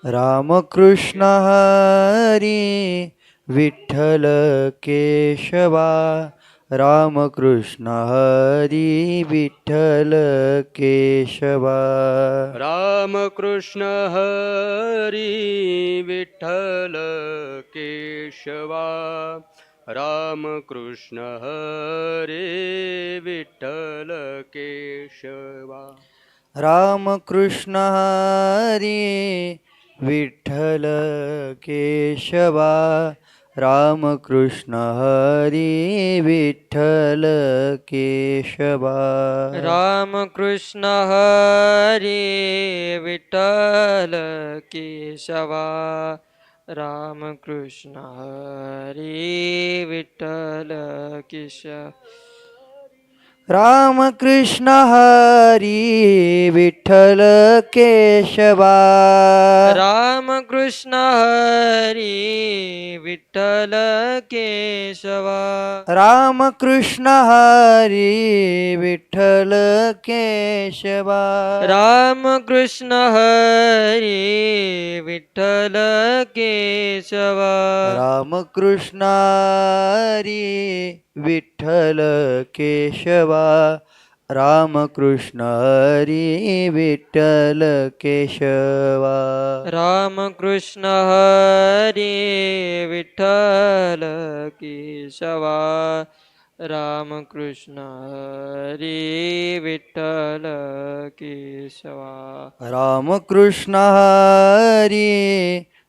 रामकृष्ण हरी विठ्ठल केशवा रामकृष्ण हरी विठ्ठल केशवा रामकृष्ण हरी विठ्ठल केशवा रामकृष्ण हरे विठ्ठल केशवा रामकृष्ण हरी विठ्ठल केशवा रामकृष्ण हरी विठ्ठल केशवा रामकृष्ण हरी विठ्ठल केशवा रामकृष्ण हरी विठ्ठल केशव रामकृष्ण हरी विठ्ठल केशवा रामकृष्ण हरी विठ्ठल केशवा रामकृष्ण हरी विठ्ठल केशवा रामकृष्ण हरी विठ्ठल केशवा रामकृष्ण हरी विठ्ठल केशवा रामकृष्ण हरी विठ्ठल केशवा रामकृष्ण हरी विठ्ठल केशवा रामकृष्ण हरी विठ्ठल केशवा रामकृष्ण हरी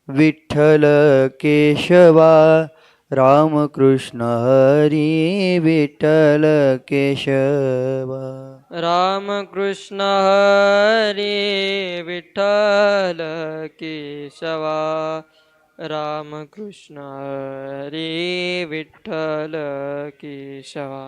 विठ्ठल केशवा रामकृष्ण हरी विठ्ठल केशवा रामकृष्ण हरी विठ्ठल केशवा रामकृष्ण हरी विठ्ठल केशवा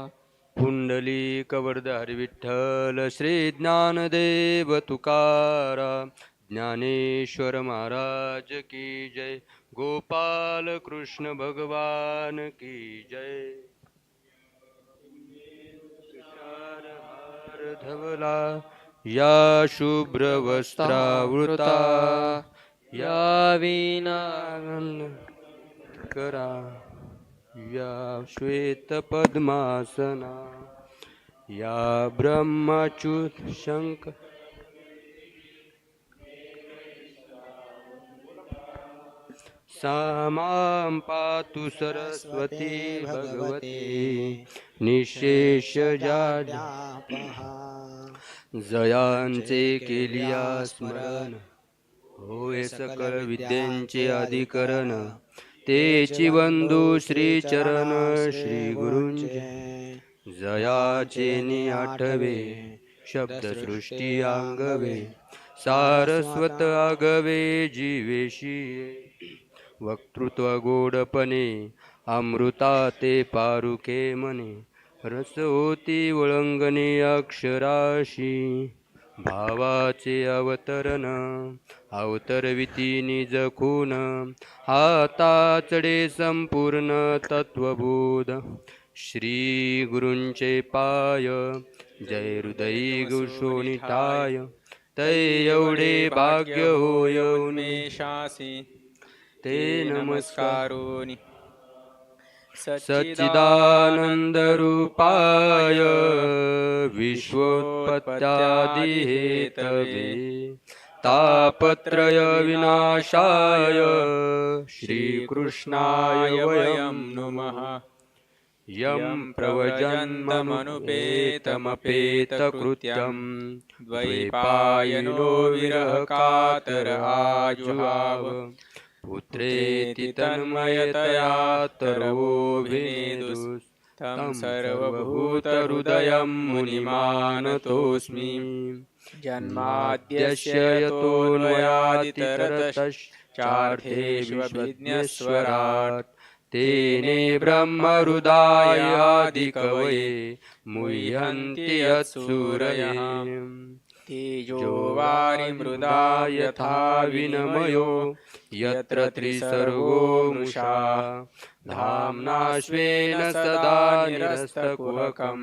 पुंडलिक वरदारी विठ्ठल श्री ज्ञानदेव तुकाराम ज्ञानेश्वर महाराज की जय गोपाल कृष्ण भगवान की जय हार धवला या शुभ्र वस्त्रावृता या वीणा करा या श्वेत पद्मासना या ब्रह्मच्युत शंक सामां पातु सरस्वती भगवती निशेष जयांचे केलिया स्मरण होय सकळ विद्यांचे अधिकरण तेची वंदू श्री चरण श्री गुरुंचे जयाचे आठवे शब्दसृष्टी आंगवे सारस्वत आगवे जीवेशी वक्तृत्व गोडपणे अमृता ते पारुके मने रस होती वळंगणे अक्षराशी भावाचे अवतरण अवतरविती निज खून हाताचडे संपूर्ण तत्वबोध श्री गुरूंचे पाय जय हृदयी गुशोनिठाय तै एवढे भाग्य होय उमेशासी ते नमस्कारोनि सच्चिदानंदरूपाय विश्वोत्पत्त्यादिहेतवे तापत्रय विनाशाय श्रीकृष्णाय वयं नुमः यं प्रव्रजन्तमनुपेतमपेतकृत्यं द्वैपायनो विरहकातर आजुहाव पुत्रेति तन्मयतया तरोभिनेदुस्तं सर्वभूतहृदयं मुनिमानतोऽस्मि जन्माद्यस्य यतोऽन्वयादितरतश्चार्थेष्वभिज्ञस्वराट् तेने ब्रह्महृदायादिकवये मुह्यन्ति यत्सूरयः तेजो वारिमृदा यथा विनिमयो यत्र त्रिसर्गो मृषा धाम्ना स्वेन सदा निरस्तकुहकं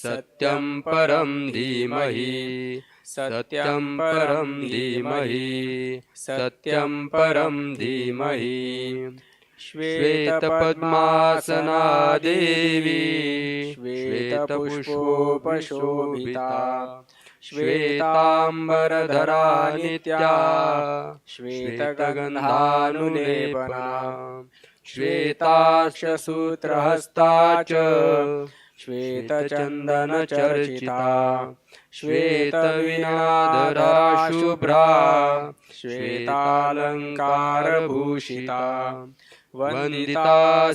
सत्यं परं धीमहि सत्यं परं धीमहि सत्यं परं धीमहि श्वेतपद्मासना देवी श्वेतपुष्पोपशोभिता श्वेताम्बरधरा नित्या श्वेतगन्धानुलेपना श्वेताक्ष सूत्रहस्ता च श्वेतचन्दनचर्चिता श्वेतवीणाधरा शुभ्रा श्वेतालङ्कारभूषिता वन्दिता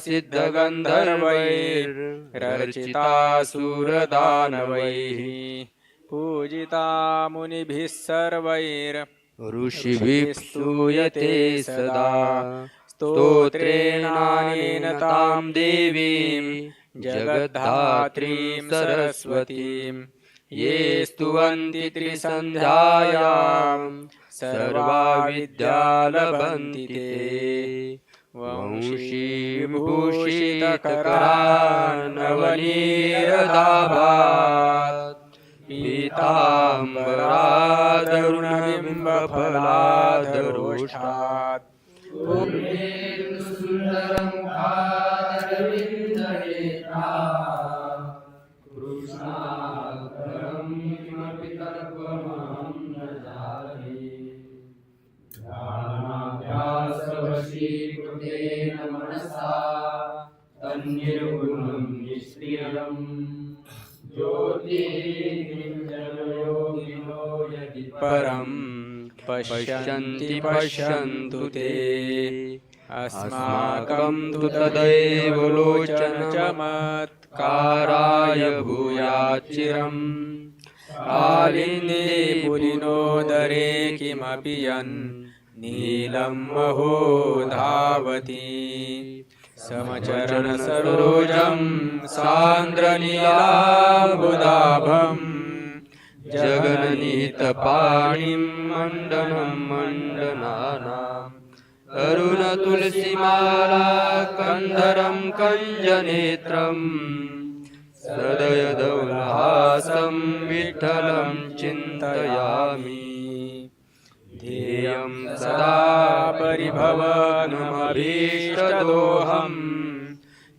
सिद्धगन्धर्वैरर्चिता सुरदानवैः पूजिता मुनिभिः सर्वैर् ऋषिभिः स्तूयते सदा स्तोत्रेणानेन तां देवीं जगद्धात्रीं सरस्वतीं ये स्तुवन्ति त्रिसन्ध्यायां सर्वा विद्या लभन्ति ते वंशीभूषितकरा नवनीरदाभात् पीताम्बरादरुणबिम्बफलादरोष्ठात् वशीकृतेन मनसा तन्निर्गुणं निष्क्रियं ज्योतिर्निर्जनयोगिनो यदि परं पश्यन्ति पश्यन्तु ते अस्माकं तु तदैव लोचनचमत्काराय भूयाच्चिरम् कालिन्दे पुलिनोदरे किमपि यन् नीलं महो धावति समचरणसरोजं सान्द्रनीलाम्बुदाभं जगन्निहितपाणिं मण्डनं मण्डनानाम् अरुणतुलसीमाला कन्धरं कञ्जनेत्रं सदयदौल्हासं विठ्ठलं चिन्तयामि ध्येयं सदा परिभवनमभीष्टदोहं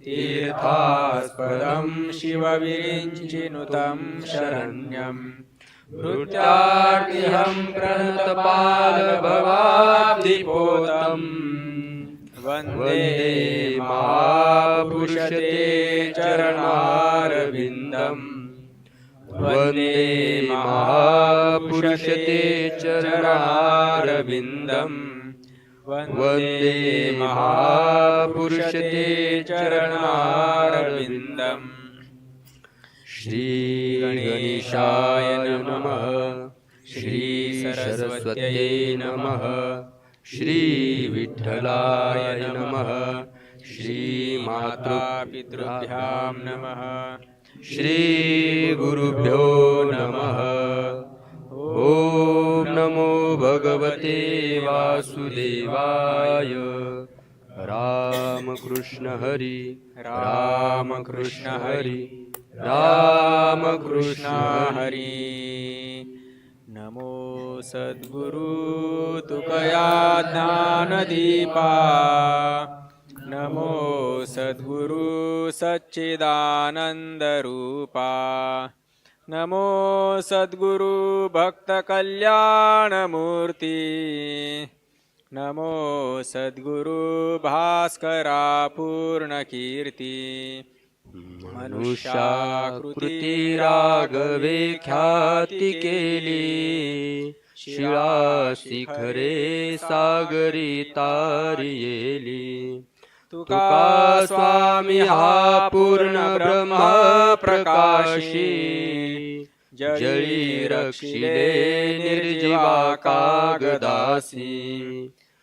तीर्थास्पदं शिवविरिञ्चिनुतं शरण्यं मृत्यार्तिहं प्रणतपालभवाब्धिपोतं वन्दे महापुरुषते चरणारविन्दम् वन्दे महापुरुषते चरणारविन्दम् वन्दे महापुरुषते चरणारविन्दम् श्रीगणेशाय नमः श्रीसरस्वत्यै नमः श्रीविठ्ठलाय नमः श्रीमातापितृभ्यां नमः श्रीगुरुभ्यो नमः ॐ नमो भगवते वासुदेवाय रामकृष्ण हरि रामकृष्ण हरि रामकृष्ण हरि नमो सद्गुरु तुकया ज्ञानदीपा नमो सद्गुरु सच्चिदानन्दरूपा नमो सद्गुरु भक्तकल्याणमूर्ति नमो सद्गुरु भास्करा पूर्णकीर्ति मनुष्याकृती राघवे ख्याती केली शिळा शिखरे सागरी तारियेली तुका स्वामी हा पूर्ण ब्रह्म प्रकाशी जळी रक्षिले निर्जीवा कागदासी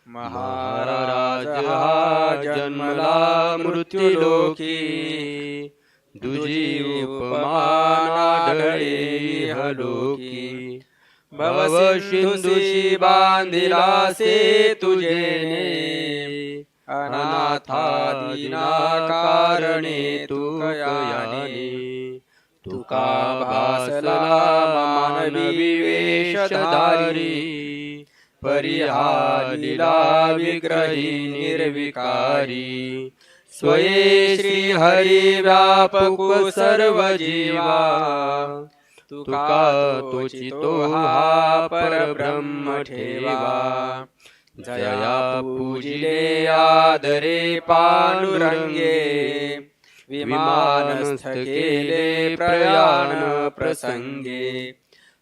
महाराज हा जन्मला मृत्युलोकी दुजी उपमान आढळे हलोकी भव सिंधुशी बांधिला से तुझेने अनाथा दीना कारणे तू कयाने तुका भासला मानवी वेशधारी परिहालिला विग्रही निर्विकारी स्वये श्री हरी व्यापक सर्व जीवा तुका तोची तो हा परब्रह्म ठेवा जया पूजिले आदरे पांडुरंगे विमानस्थ केले प्रयाण प्रसंगे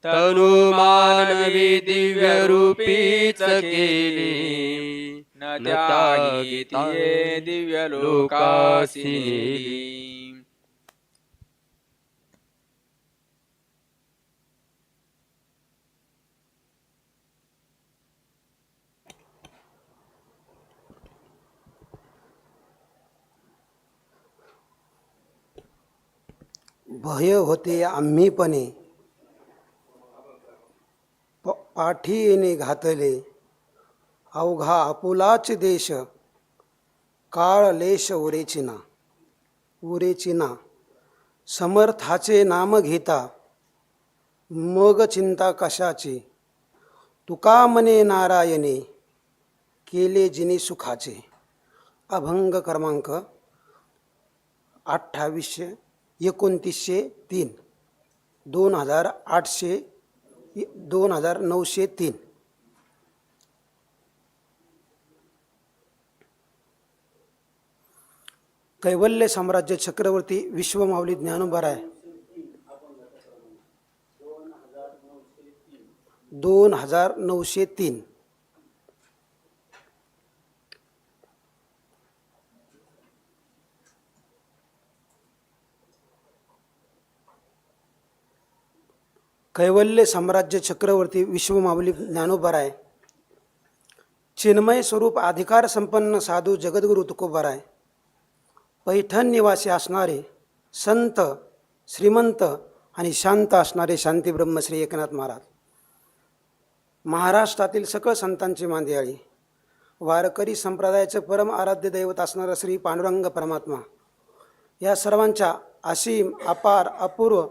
तनु मानवी दिव्य रूपीच केली न त्यागी तिये दिव्य लोकासी नेली. भय होते आम्हीपणे पाठी येणे घातले अवघा आपुलाच देश काळ लेश उरेचिना समर्थाचे नाम घेता मग चिंता कशाची तुका मने नारायणे केले जिने सुखाचे. अभंग क्रमांक 282903 2903. कैवल्य साम्राज्य चक्रवर्ती विश्वमाऊली ज्ञानोबराय 2903. कैवल्य साम्राज्य चक्रवर्ती विश्वमाऊली ज्ञानोबराय चिन्मय स्वरूप अधिकार संपन्न साधू जगद्गुरु तुकोबराय पैठण निवासी असणारे संत श्रीमंत आणि शांत असणारे शांती ब्रह्मश्री एकनाथ महाराज महाराष्ट्रातील सकळ संतांची मांदियाळी वारकरी संप्रदायाचे परम आराध्य दैवत असणारा श्री पांडुरंग परमात्मा या सर्वांच्या असीम अपार अपूर्व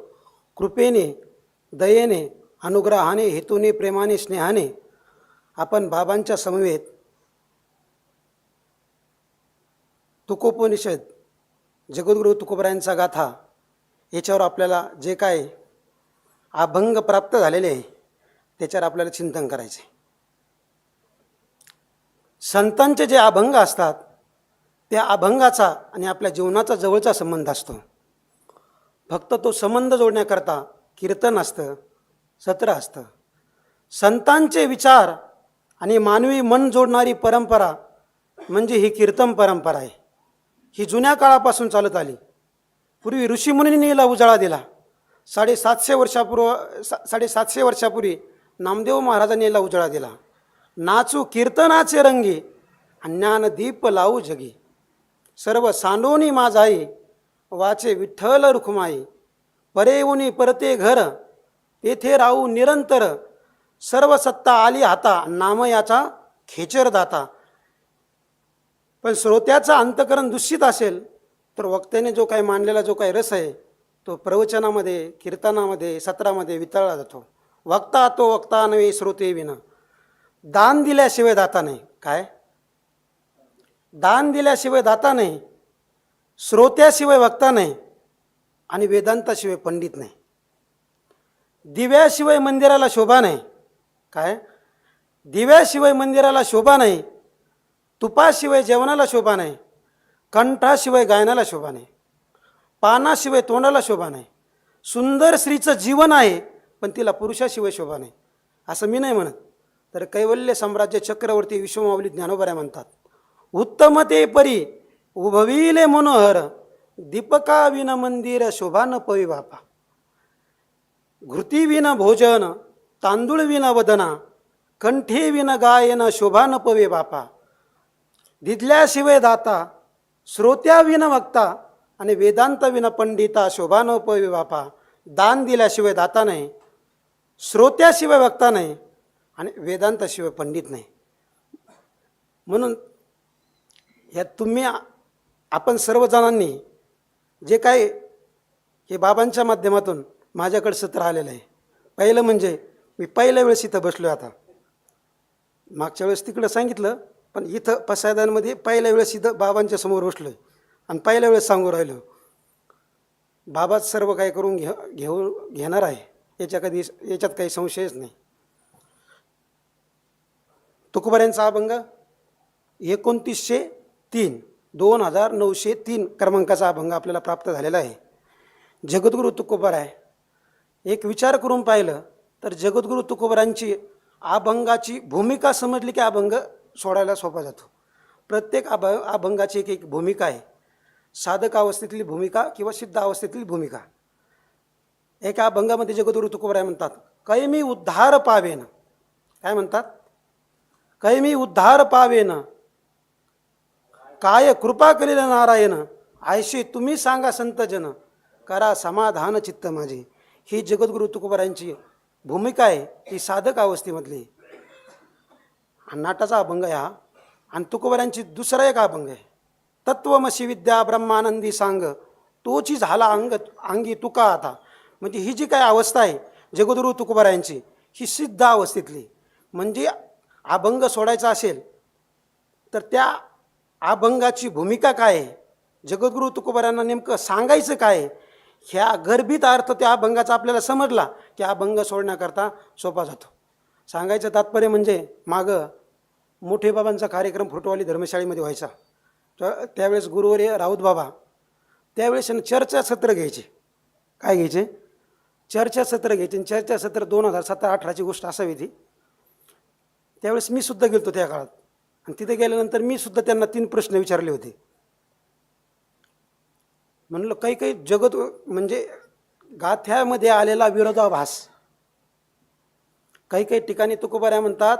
कृपेने दयेने अनुग्रहाने हेतूने प्रेमाने स्नेहाने आपण बाबांच्या समवेत तुकोपनिषद जगद्गुरु तुकोबरायांचा गाथा याच्यावर आपल्याला जे काय अभंग प्राप्त झालेले आहे त्याच्यावर आपल्याला चिंतन करायचे. संतांचे जे अभंग असतात त्या अभंगाचा आणि आपल्या जीवनाचा जवळचा संबंध असतो. फक्त तो संबंध जोडण्याकरता कीर्तन असतं, सत्र असतं. संतांचे विचार आणि मानवी मन जोडणारी परंपरा म्हणजे ही कीर्तन परंपरा आहे. ही जुन्या काळापासून चालत आली. पूर्वी ऋषीमुनींनी हिला उजाळा दिला. 750 वर्षापूर्वी नामदेव महाराजांनी याला उजाळा दिला. नाचू कीर्तनाचे रंगी ज्ञानदीप लावू जगी सर्व सांडोनी माझाई वाचे विठ्ठल रुखमाई परेऊनी परते घर येथे राहू निरंतर सर्व सत्ता आली हाता नाम याचा खेचर दाता. पण श्रोत्याचं अंतकरण दूषित असेल तर वक्त्याने जो काही मांडलेला जो काही रस आहे तो प्रवचनामध्ये कीर्तनामध्ये सत्रामध्ये वितळला जातो. वक्ता तो वक्ता नव्हे श्रोते विना दान दिल्याशिवाय दाता नाही. काय दान दिल्याशिवाय दाता नाही, श्रोत्याशिवाय वक्ता नाही आणि वेदांताशिवाय पंडित नाही. दिव्याशिवाय मंदिराला शोभा नाही. काय दिव्याशिवाय मंदिराला शोभा नाही, तुपाशिवाय जेवणाला शोभा नाही, कंठाशिवाय गायनाला शोभा नाही, पानाशिवाय तोंडाला शोभा नाही. सुंदर स्त्रीचं जीवन आहे पण तिला पुरुषाशिवाय शोभा नाही असं मी नाही म्हणत. तर कैवल्य साम्राज्य चक्रवर्ती विश्वमाऊली ज्ञानोबराय म्हणतात उत्तमते परी उभविले मनोहर दीपका विन मंदिर शोभा न पवी बापा. घृती विन भोजन तांदूळ विन वदना कंठे विन गायन शोभा न पवे बापा. दिदल्याशिवाय दाता श्रोत्या विन वक्ता आणि वेदांत विन पंडिता शोभा न पवे बापा. दान दिल्याशिवाय दाता नाही, श्रोत्याशिवाय वक्ता नाही आणि वेदांताशिवाय पंडित नाही. म्हणून या तुम्ही आपण सर्वजणांनी जे काही हे बाबांच्या माध्यमातून माझ्याकडे सत्र आलेलं आहे. पहिलं म्हणजे मी पहिल्या वेळेस इथं बसलो आहे. आता मागच्या वेळेस तिकडं सांगितलं, पण इथं पसायदानमध्ये पहिल्या वेळेस इथं बाबांच्या समोर बसलो आहे आणि पहिल्या वेळेस सांगू राहिलो. बाबाच सर्व काय करून घेणार आहे, याच्यात काही संशयच नाही. तुकोबाऱ्यांचा अभंग 2903 2903 क्रमांकाचा अभंग आपल्याला प्राप्त झालेला आहे. जगद्गुरू तुकोबाराय एक विचार करून पाहिलं तर जगद्गुरू तुकोबारांची अभंगाची भूमिका समजली की अभंग सोडायला सोपा जातो. प्रत्येक अभंगाची एक एक भूमिका आहे. साधक अवस्थेतली भूमिका किंवा सिद्ध अवस्थेतली भूमिका. एका अभंगामध्ये जगद्गुरू तुकोबाराय म्हणतात, कैमी उद्धार पावेन. काय म्हणतात? कैमी उद्धार पावेन, काय कृपा करील नारायण, आयशी तुम्ही सांगा संतजन, करा समाधान चित्त माझे. ही जगद्गुरू तुकोबारायांची भूमिका आहे, ही साधक अवस्थेमधली. नाटाचा अभंग आहे हा. आणि तुकोबारायांची दुसरा एक अभंग आहे, तत्वमसी विद्या ब्रह्मानंदी सांग, तोची झाला अंगी तुका आता. म्हणजे ही जी काय अवस्था आहे जगद्गुरू तुकोबारायांची, ही सिद्ध अवस्थेतली. म्हणजे अभंग सोडायचा असेल तर त्या अभंगाची भूमिका काय आहे, जगद्गुरू तुकोबारायांना नेमकं सांगायचं काय आहे, ह्या गर्भित अर्थ त्या अभंगाचा आपल्याला समजला की अभंग सोडण्याकरता सोपा जातो. सांगायचं तात्पर्य म्हणजे मागं मोठे बाबांचा कार्यक्रम फुटवाली धर्मशाळेमध्ये व्हायचा. तर त्यावेळेस गुरुवर्य राऊत बाबा त्यावेळेस चर्चासत्र घ्यायचे. काय घ्यायचे? चर्चासत्र घ्यायचे. चर्चासत्र 2017-18ची गोष्ट असावी ती. त्यावेळेस मी सुद्धा गेलो त्या काळात आणि तिथे गेल्यानंतर मी सुद्धा त्यांना 3 प्रश्न विचारले होते. म्हणलं काही काही जगत म्हणजे गाथ्यामध्ये आलेला विरोधाभास. काही काही ठिकाणी तुकोबाराय म्हणतात,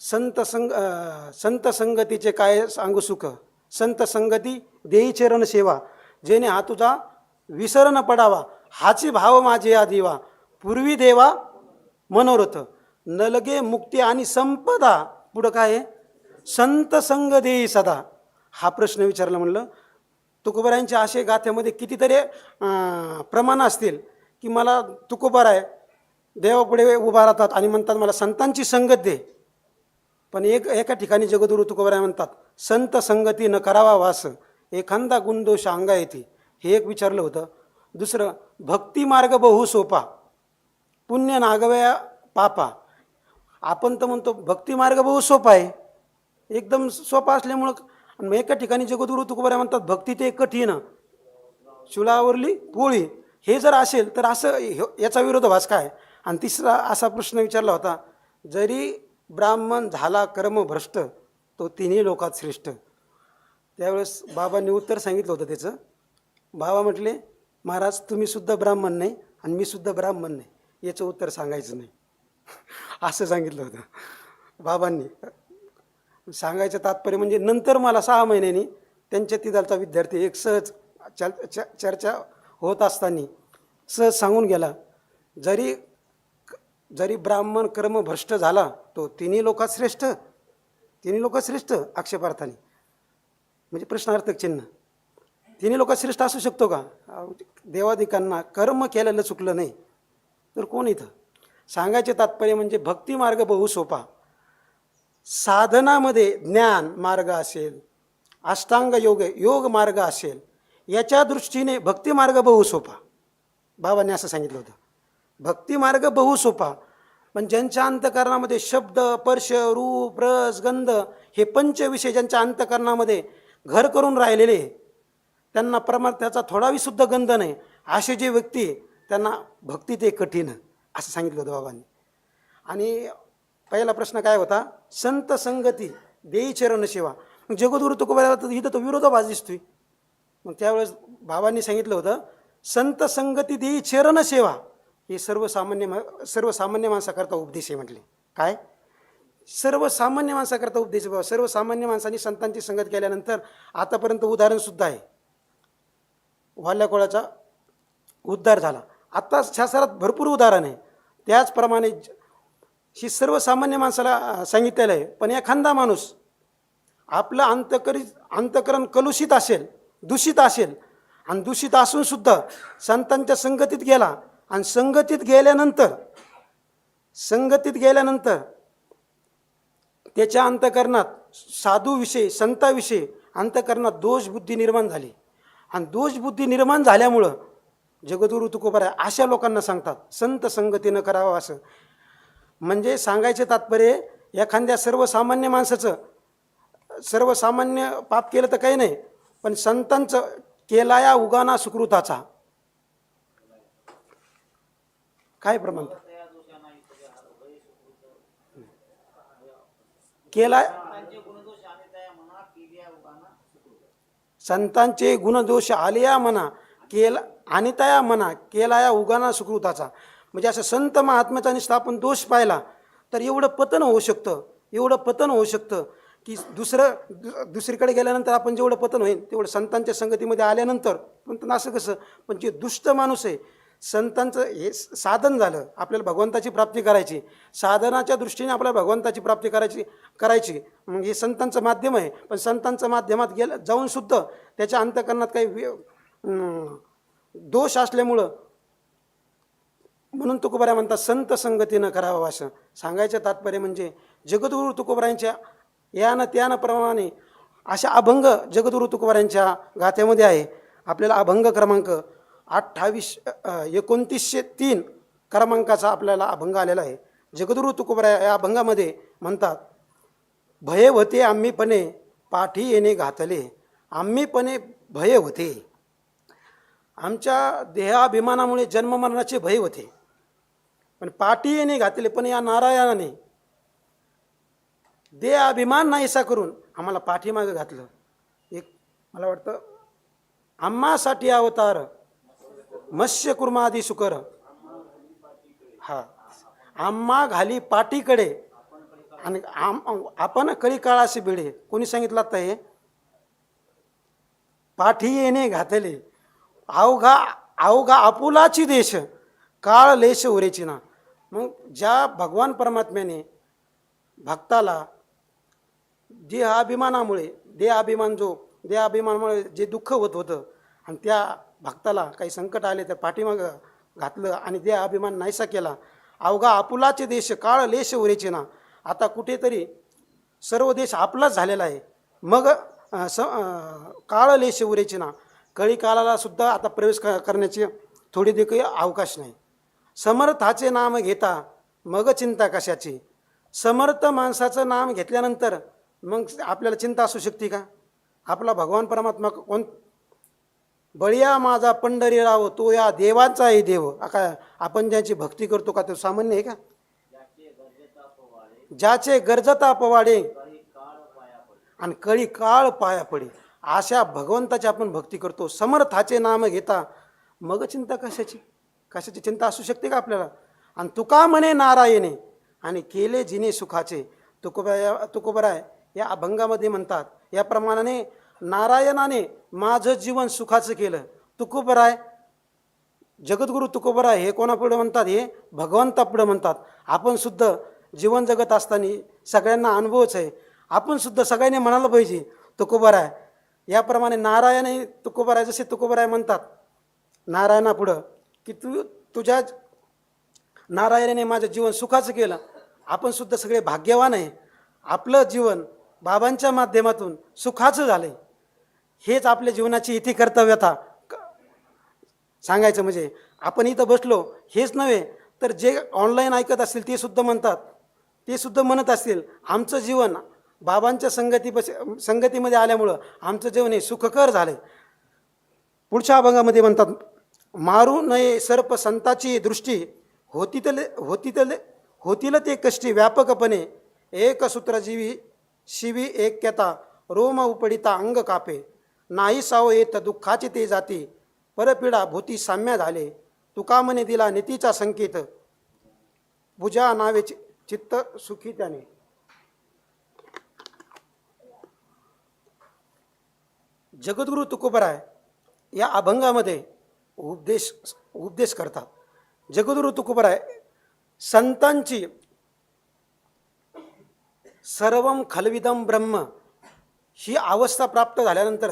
संत संगतीचे काय सांगू सुख, संत संगती देई चरण सेवा, जेणे हा तुझा विसर न पडावा, हाची भाव माझे या देवा, पूर्वी देवा मनोरथ, न लगे मुक्ती आणि संपदा, पुढं काय आहे, संत संग देई सदा. हा प्रश्न विचारला. म्हणलं तुकोबारायांच्या असे गाथ्यामध्ये कितीतरी प्रमाण असतील की मला तुकोबाराय देवापुढे उभा राहतात आणि म्हणतात मला संतांची संगत दे. पण एका ठिकाणी जगद्गुरू तुकोबाराय म्हणतात, संत संगती न करावा वास, एखादा गुणदोष अंगा येते. हे एक विचारलं होतं. दुसरं, भक्ती मार्ग बहु सोपा, पुण्य नागव्या पापा. आपण तर म्हणतो भक्ती मार्ग बहु सोपा आहे, एकदम सोपा असल्यामुळं. आणि एका ठिकाणी जगद्गुरू तुकोबाराय म्हणतात, भक्ती ते कठीण, चुलावरली पोळी. हे जर असेल तर असं याचा विरोधाभास काय? आणि तिसरा असा प्रश्न विचारला होता, जरी ब्राह्मण झाला कर्मभ्रष्ट, तो तिन्ही लोकात श्रेष्ठ. त्यावेळेस बाबांनी उत्तर सांगितलं होतं त्याचं. बाबा म्हटले, महाराज तुम्ही सुद्धा ब्राह्मण नाही आणि मी सुद्धा ब्राह्मण नाही, याचं उत्तर सांगायचं नाही. असं सांगितलं होतं बाबांनी. सांगायचं तात्पर्य म्हणजे नंतर मला 6 महिन्यांनी त्यांच्या तिथालचा विद्यार्थी एक सहज चर्चा होत असताना सहज सांगून गेला, जरी ब्राह्मण कर्मभ्रष्ट झाला तो तिन्ही लोकात श्रेष्ठ. तिन्ही लोकात श्रेष्ठ आक्षेपार्थाने म्हणजे प्रश्नार्थक चिन्ह. तिन्ही लोकात श्रेष्ठ असू शकतो का? देवादिकांना कर्म केलेलं चुकलं नाही तर कोण इथं? सांगायचे तात्पर्य म्हणजे भक्ती मार्ग बहु सोपा. साधनामध्ये ज्ञान मार्ग असेल, अष्टांग योग मार्ग असेल, याच्या दृष्टीने भक्ती मार्ग बहु सोपा. बाबांनी असं सांगितलं होतं, भक्ती मार्ग बहु सोपा. पण ज्यांच्या अंतकरणामध्ये शब्द, स्पर्श, रूप, रस, गंध हे पंचविषय ज्यांच्या अंतकरणामध्ये घर करून राहिलेले, त्यांना त्याचा थोडाही सुद्धा गंध नाही, असे जे व्यक्ती त्यांना भक्ती ते कठीण, असं सांगितलं होतं बाबांनी. आणि पहिला प्रश्न काय होता? संत संगती देई चरण सेवा. मग जगद्गुरू तुकोबाराय इथं तो विरोधाभास दिसतोय. मग त्यावेळेस बाबांनी सांगितलं होतं, संत संगती देई चरण सेवा. हे सर्वसामान्य माणसाकरता उपदेश आहे. म्हटले काय? सर्वसामान्य माणसाकरता उपदेश. बाबा सर्वसामान्य माणसांनी संतांची संगत केल्यानंतर आतापर्यंत उदाहरणसुद्धा आहे. वाल्याकोळाचा उद्धार झाला. आत्ता शास्त्रात भरपूर उदाहरण आहे. त्याचप्रमाणे ही सर्वसामान्य माणसाला सांगितलेलं आहे. पण एखादा माणूस आपलं अंतकरण कलुषित असेल, दूषित असेल आणि दूषित असून सुद्धा संतांच्या संगतीत गेला आणि संगतीत गेल्यानंतर त्याच्या अंतःकरणात साधूविषयी संताविषयी अंतःकरणात दोषबुद्धी निर्माण झाली आणि दोषबुद्धी निर्माण झाल्यामुळं जगद्गुरु तुकोबाराय अशा लोकांना सांगतात संत संगतीनं करावं असं. म्हणजे सांगायचे तात्पर्य एखाद्या सर्वसामान्य माणसाचं सर्वसामान्य पाप केलं तर काही नाही, पण संतांचं केलाया उगाना सुकृताचा काय प्रमाण केला संतांचे गुणदोष आलिया म्हणा केला आणि तया म्हणा केलाया उगाना सुकृताचा. म्हणजे असं संत महात्म्याचा निष्ठा आपण दोष पाहिला तर एवढं पतन होऊ शकतं की दुसरीकडे गेल्यानंतर आपण जेवढं पतन होईल तेवढं संतांच्या संगतीमध्ये आल्यानंतर. पण असं कसं, पण जे दुष्ट माणूस आहे संतांचं हे साधन झालं आपल्याला भगवंताची प्राप्ती करायची, साधनाच्या दृष्टीने आपल्याला भगवंताची प्राप्ती करायची मग हे संतांचं माध्यम आहे. पण संतांच्या माध्यमात जाऊन सुद्धा त्याच्या अंतःकरणात काही दोष असल्यामुळं म्हणून तुकोबाराय म्हणतात संत संगतीनं करावं असं. सांगायचं तात्पर्य म्हणजे जगद्गुरु तुकोबारायांच्या यानं त्यानं प्रमाणे अशा अभंग जगद्गुरु तुकोबारायांच्या गाथ्यामध्ये आहे. आपल्याला अभंग क्रमांक 2903 क्रमांकाचा आपल्याला अभंग आलेला आहे. जगद्गुरु तुकोबाराय या अभंगामध्ये म्हणतात, भय होते आम्हीपणे पाठी येणे घातले, आम्हीपणे भय होते. आमच्या देहाभिमानामुळे जन्ममरणाचे भय होते, पण पाठी येणे घातले. पण या नारायणाने देहाभिमान नाहीसा करून आम्हाला पाठीमागं घातलं. एक मला वाटतं आम्हासाठी अवतार मत्स्य कुर्मादी सुकर, हा आम्हा घाली पाठीकडे आणि आपण कळी काळाशी भिडे. कोणी सांगितलं आता हे? पाठी येणे घातले, अवघा आपुलाची देश काळ लेश उरेची ना. मग ज्या भगवान परमात्म्याने भक्ताला देहाभिमानामुळे जे दुःख होत होतं आणि त्या भक्ताला काही संकट आले तर पाठीमागं घातलं आणि देहाभिमान नाहीसा केला. अवघा आपुलाचे देश काळ लेश उरेची ना. आता कुठेतरी सर्व देश आपलाच झालेला आहे. मग काळ लेश उरेची ना. कळी काळाला सुद्धा आता प्रवेश करण्याची थोडी देखील अवकाश नाही. समर्थाचे नाम घेता मग चिंता कशाची. समर्थ माणसाचं नाम घेतल्यानंतर मग आपल्याला चिंता असू शकते का? आपला भगवान परमात्मा कोण? बळिया माझा पंढरीराव तो या देवाचा आहे देव. काय आपण ज्याची भक्ती करतो का तो सामान्य आहे का? ज्याचे गरजता पवाडे आणि कळी काळ पाया पडे अशा भगवंताची आपण भक्ती करतो. समर्थाचे नाम घेता मग चिंता कशाची. कशाची चिंता असू शकते का आपल्याला? आणि तुका म्हणे नारायणे आणि केले जिने सुखाचे. तुकोबाराय या अभंगामध्ये म्हणतात, या प्रमाणाने नारायणाने माझं जीवन सुखाचं केलं. तुकोबाराय जगद्गुरु तुकोबाराय हे कोणापुढं म्हणतात? हे भगवंतापुढं म्हणतात. आपण सुद्धा जीवन जगत असताना सगळ्यांना अनुभवच आहे. आपण सुद्धा सगळ्यांनी म्हणायला पाहिजे तुकोबाराय. याप्रमाणे नारायण तुकोबाराय जसे तुकोबाराय म्हणतात नारायणापुढं की तुझ्या नारायणाने माझं जीवन सुखाचं केलं. आपण सुद्धा सगळे भाग्यवान आहे. आपलं जीवन बाबांच्या माध्यमातून सुखाचं झालं. हेच आपल्या जीवनाची इथे कर्तव्यता सांगायचं. म्हणजे आपण इथं बसलो हेच नव्हे तर जे ऑनलाईन ऐकत असतील ते सुद्धा म्हणत असतील आमचं जीवन बाबांच्या संगतीमध्ये आल्यामुळं आमचं जीवन हे सुखकर झालं. पुढच्या अभंगामध्ये म्हणतात, मारू नये सर्प संताची दृष्टी होतील ते कष्टी व्यापकपणे एक सूत्र जीवी शिवी ऐक्यता रोम उपडिता अंग कापे नाही साव येत दुःखाची ते जाती परपीडा भूती साम्य झाले तुका म्हणे दिला नीतीचा संकेत पूजा नावे चित्त सुखी त्याने. जगद्गुरु तुकोबाराय या अभंगामध्ये उपदेश करतात. जगद्गुरु तुकोबाराय संतांची सर्वम खलविदम ब्रह्म ही अवस्था प्राप्त झाल्यानंतर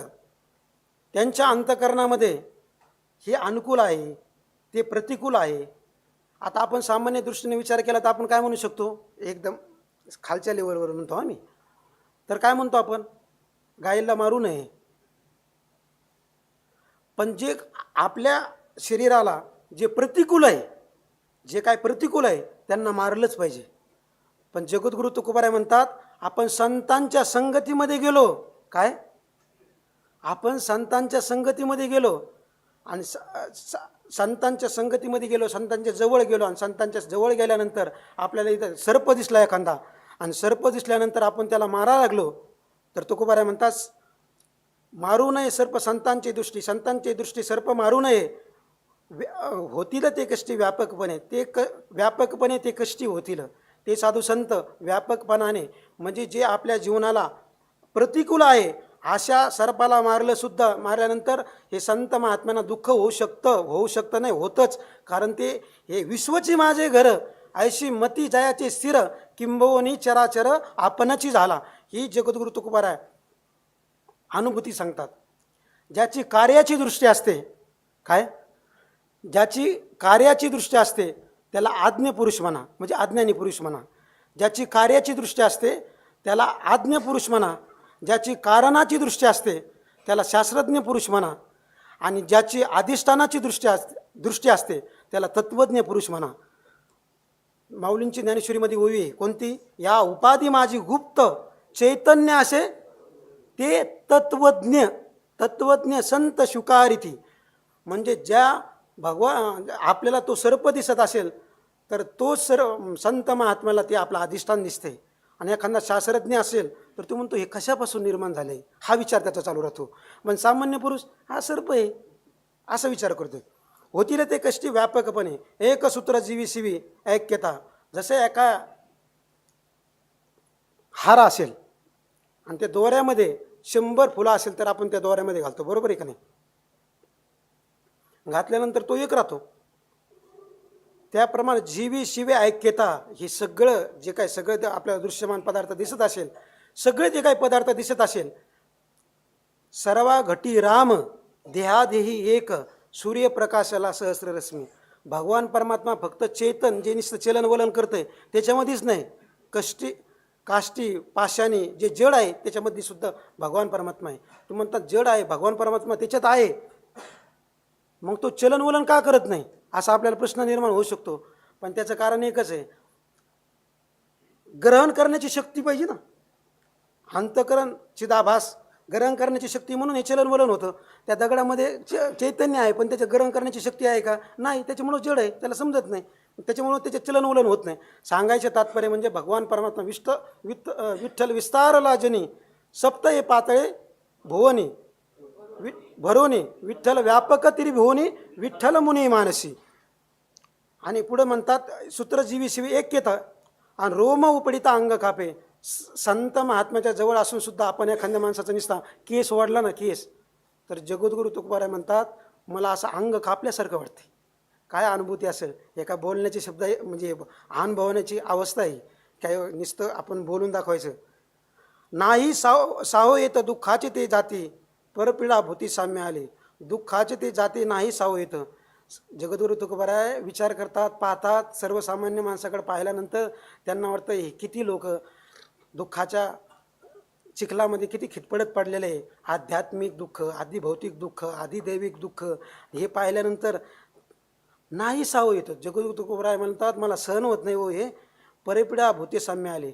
त्यांच्या अंतःकरणामध्ये हे अनुकूल आहे, ते प्रतिकूल आहे. आता आपण सामान्य दृष्टीने विचार केला तर आपण काय म्हणू शकतो, एकदम खालच्या लेवलवर म्हणतो आम्ही, तर काय म्हणतो आपण, गायीला मारू नये. पण जे आपल्या शरीराला जे प्रतिकूल आहे, जे काय प्रतिकूल आहे त्यांना मारलंच पाहिजे. पण जगद्गुरु तुकोबाराय म्हणतात, आपण संतांच्या संगतीमध्ये गेलो, काय आपण संतांच्या संगतीमध्ये गेलो आणि संतांच्या संगतीमध्ये गेलो, संतांच्या जवळ गेलो आणि संतांच्या जवळ गेल्यानंतर आपल्याला इथं सर्प दिसला एखादा आणि सर्प दिसल्यानंतर आपण त्याला मारायला लागलो, तर तुकोबाराय म्हणतात मारू नये सर्प संतांची दृष्टी सर्प मारू नये. होतील ते कष्टी व्यापकपणे, व्यापकपणे ते कष्टी होतील ते साधू संत व्यापकपणाने, म्हणजे जे आपल्या जीवनाला प्रतिकूल आहे अशा सर्पाला मारल्यानंतर हे संत महात्म्यांना दुःख होऊ शकतं नाही, होतच. कारण ते हे विश्वची माझे घर, ऐशी मती जयाचे स्थिर, किंबहुनी चराचर आपणची झाला. ही जगद्गुरु तुकोबाराय अनुभूती सांगतात. ज्याची कार्याची दृष्टी असते, काय ज्याची कार्याची दृष्टी असते त्याला आज्ञ पुरुष म्हणा, म्हणजे आज्ञानी पुरुष म्हणा. ज्याची कार्याची दृष्टी असते त्याला आज्ञ पुरुष म्हणा. ज्याची कारणाची दृष्टी असते त्याला शास्त्रज्ञ पुरुष म्हणा. आणि ज्याची अधिष्ठानाची दृष्टी असते त्याला तत्वज्ञ पुरुष म्हणा. माऊलींची ज्ञानेश्वरीमध्ये ओवी आहे कोणती, या उपाधी माझी गुप्त चैतन्य असे ते तत्वज्ञ संत शुकारिती. म्हणजे ज्या भगवान आपल्याला तो सर्प दिसत असेल तर तो संत महात्म्याला ते आपलं अधिष्ठान दिसते. आणि एखादा शास्त्रज्ञ असेल तर तो म्हणतो हे कशापासून निर्माण झाले, हा विचार त्याचा चालू राहतो. पण सामान्य पुरुष हा सर्प आहे असा विचार करतो. होतील ते कष्टी व्यापकपणे, एक सूत्र जीवी शिवी ऐक्यता. जसे एका हार असेल आणि त्या दोऱ्यामध्ये 100 फुलं असेल तर आपण त्या दोऱ्यामध्ये घालतो, बरोबर आहे का नाही. घातल्यानंतर तो एक राहतो. त्याप्रमाणे जीवी शिवे ऐक्यता, हे सगळं जे काय सगळं आपल्याला दृश्यमान पदार्थ दिसत असेल, सगळे जे काही पदार्थ दिसत असेल, सर्वा घटी राम देहादेही एक, सूर्यप्रकाशाला सहस्ररश्मी. भगवान परमात्मा फक्त चेतन जे नुसतं चलनवलन करतंय त्याच्यामध्येच नाही, काष्टी पाषाणी जे जड आहे त्याच्यामध्ये सुद्धा भगवान परमात्मा आहे. तुम्ही म्हणतात जड आहे, भगवान परमात्मा त्याच्यात आहे, मग तो चलनवलन का करत नाही असा आपल्याला प्रश्न निर्माण होऊ शकतो. पण त्याचं कारण एकच आहे, ग्रहण करण्याची शक्ती पाहिजे ना. अंतकरण चिदाभास ग्रहण करण्याची शक्ती, म्हणून हे चलनवलन होतं. त्या दगडामध्ये चैतन्य आहे पण त्याचं ग्रहण करण्याची शक्ती आहे का, नाही, त्याच्यामुळं जड आहे, त्याला समजत नाही, त्याच्यामुळं त्याचे चलनवलन होत नाही. सांगायचे तात्पर्य म्हणजे भगवान परमात्मा विठ्ठल विस्तारला जनी सप्त हे पातळे भुवनी भरोनी, विठ्ठल व्यापक त्रिभुवनी, विठ्ठल मुनी मानसी. आणि पुढे म्हणतात सूत्रजीवी शिवी ऐक्यता आणि रोम उपडिता अंग कापे. संत महात्म्याच्या जवळ असून सुद्धा आपण एखाद्या माणसाचा निसता केस वाढला ना, केस, तर जगद्गुरु तुकोबाराय म्हणतात मला असं अंग कापल्यासारखं वाटते. काय अनुभूती असेल, एका बोलण्याची शब्द म्हणजे अनुभवण्याची अवस्था आहे, काय नुसतं आपण बोलून दाखवायचं नाही. साहो येतं दुःखाचे ते जाती, परपीडा भूती साम्य आले. दुःखाचे ते जाते नाही साहो येतं. जगद्गुरु तुकोबाराय विचार करतात, पाहतात, सर्वसामान्य माणसाकडे पाहिल्यानंतर त्यांना वाटतं हे किती लोक दुःखाच्या चिखलामध्ये किती खितपडत पडलेले आहे. आध्यात्मिक दुःख, आधी भौतिक दुःख, आधी दैविक दुःख, हे पाहिल्यानंतर नाही सावं येतं. जगद्गुरु तुकोबाराय म्हणतात मला सहन होत नाही हो हे, परपीडा भूती साम्य आले.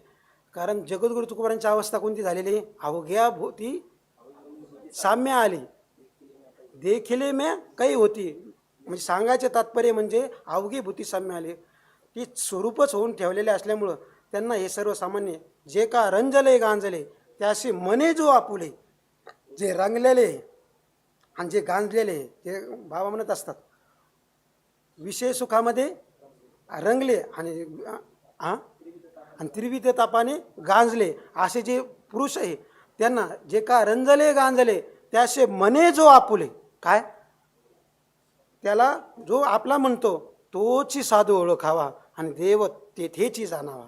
कारण जगद्गुरु तुकोबारायांची अवस्था कोणती झालेली, अवघ्या भूती साम्य आली, देखिले में काही होती. म्हणजे सांगायचे तात्पर्य म्हणजे अवघी भूती साम्य आली, ती स्वरूपच होऊन ठेवलेले असल्यामुळं त्यांना हे सर्वसामान्य जे का रंजले गांजले त्याशी मने जो आपुले. जे रंगलेले आणि जे गांजलेले ते बाबा म्हणत असतात विषय सुखामध्ये रंगले आणि त्रिविध तापाने गांजले. असे जे पुरुष आहे त्यांना जे का रंजले गांजले त्याचे मने जो आपुले, काय त्याला जो आपला म्हणतो तोची साधू ओळखावा आणि देव तेथेची जाणावा.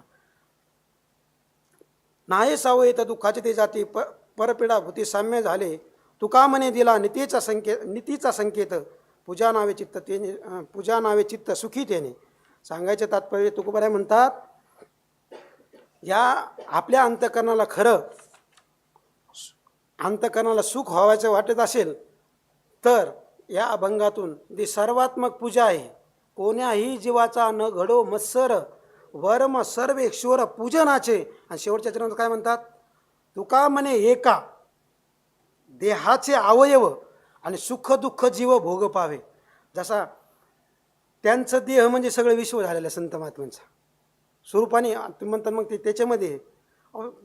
नाही सावं येतं दुःखाचे ते जाती, परपीडा भूती साम्य झाले. तुका म्हणे दिला नीतीचा संकेत पूजा नावे चित्त तेने पूजा नावे चित्त सुखी तेने. सांगायचे तात्पर्य तुकोबाराय म्हणतात, या आपल्या अंतःकरणाला खरं अंतःकरणाला सुख व्हावायचं वाटत असेल तर या अभंगातून जी सर्वात्मक पूजा आहे, कोण्याही जीवाचा न घडो मत्सर वर्म सर्वेश्वर पूजनाचे. आणि शेवटच्या चरणात काय म्हणतात, तुका म्हणे एका देहाचे अवयव आणि सुख दुःख जीव भोग पावे. जसा त्यांचं देह म्हणजे सगळं विश्व झालेलं आहे संत महात्म्यांचा स्वरूपाने. तुम्ही म्हणतात मग ते त्याच्यामध्ये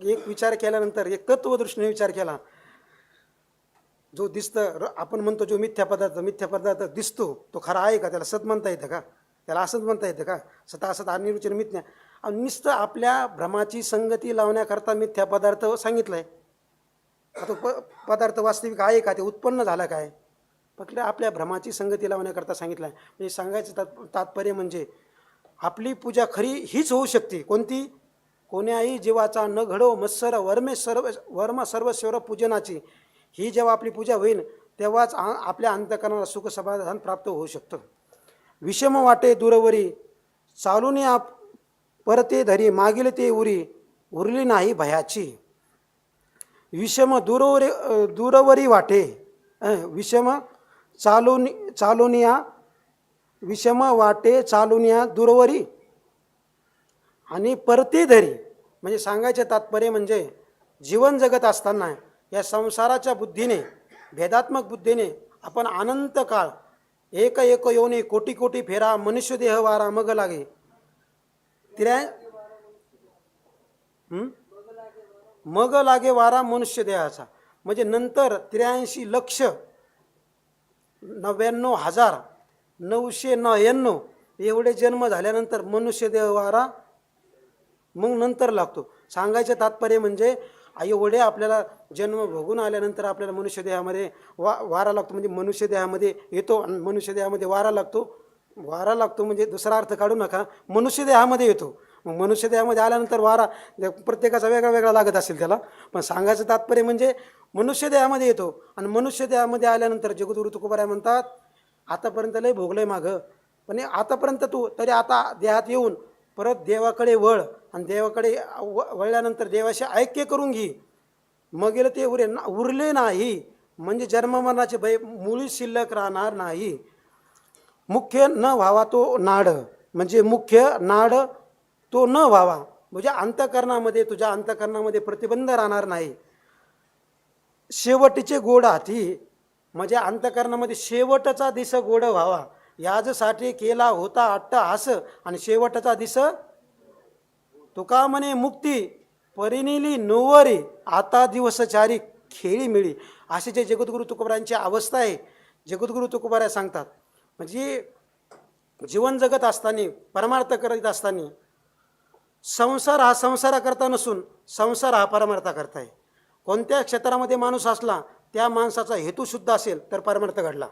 एक विचार केल्यानंतर एक तत्वदृष्टीने विचार केला, जो दिसतं आपण म्हणतो जो मिथ्या पदार्थ दिसतो तो खरा आहे का? त्याला सत म्हणता येतं का? त्याला असंच म्हणता येतं का? सता असत अनिरुचन मिथ्या. नुसतं आपल्या भ्रमाची संगती लावण्याकरता मिथ्या पदार्थ सांगितलं आहे. आता पदार्थ वास्तविक आहे का? ते उत्पन्न झाला काय? फक्त आपल्या भ्रमाची संगती लावण्याकरता सांगितलं आहे. म्हणजे सांगायचं तात्पर्य म्हणजे आपली पूजा खरी हीच होऊ शकते. कोणती? कोण्याही जीवाचा न घडो मत्सर वर्म सर्वस्वर पूजनाची. ही जेव्हा आपली पूजा होईल तेव्हाच आपल्या अंतःकरणाला सुख समाधान प्राप्त होऊ शकतं. विषम वाटे दूरवरी चालून या परते धरी मागील ते उरली नाही भयाची. विषम दूरवरी वाटे विषम विषम वाटे चालून या दूरवरी आणि परते धरी. म्हणजे सांगायचे तात्पर्य म्हणजे जीवन जगत असताना या संसाराच्या बुद्धीने भेदात्मक बुद्धीने आपण अनंत काळ एक योनी कोटी कोटी फेरा मनुष्य देह वारा मग लागे मग लागे वारा मनुष्य देहाचा. म्हणजे नंतर 83,99,999 एवढे जन्म झाल्यानंतर मनुष्य देह वारा मग नंतर लागतो. सांगायचं तात्पर्य म्हणजे एवढे आपल्याला जन्म भोगून आल्यानंतर आपल्याला मनुष्य देहामध्ये वारा लागतो. म्हणजे मनुष्य देहामध्ये येतो आणि मनुष्य देहामध्ये वारा लागतो म्हणजे दुसरा अर्थ काढू नका, मनुष्य देहामध्ये येतो. मग मनुष्य देहामध्ये आल्यानंतर वारा प्रत्येकाचा वेगळा वेगळा लागत असेल त्याला, पण सांगायचं तात्पर्य म्हणजे मनुष्य देहामध्ये येतो. आणि मनुष्य देहामध्ये आल्यानंतर जगद्गुरु तुकोबाराय म्हणतात, आतापर्यंत लय भोगलंय मागं, पण आतापर्यंत तू तरी आता देहात येऊन परत देवाकडे वळ आणि देवाकडे वळल्यानंतर देवाशी ऐक्य करून घे. मग गेलं ते उरले नाही म्हणजे जन्ममरणाचे भय मुळी शिल्लक राहणार नाही. मुख्य न व्हावा तो नाड, म्हणजे मुख्य नाड तो न व्हावा म्हणजे अंतःकरणामध्ये तुझ्या अंतःकरणामध्ये प्रतिबंध राहणार नाही. शेवटीचे गोड हाती म्हणजे अंतःकरणामध्ये शेवटचा दिस गोड व्हावा याजसाठी केला होता अट्टहास आणि शेवटचा दिस तुका म्हणे मुक्ती परिनिली नोवरी आता दिवसचारी खेळी मिळी. असे जे जगद्गुरु तुकोबारायांची अवस्था आहे जगद्गुरु तुकोबाराय सांगतात. म्हणजे जीवन जगत असताना परमार्थ करीत असताना संसार हा संसाराकरता नसून संसार हा परमार्थाकरता आहे. कोणत्या क्षेत्रामध्ये माणूस असला त्या माणसाचा हेतूसुद्धा असेल तर परमार्थ घडला.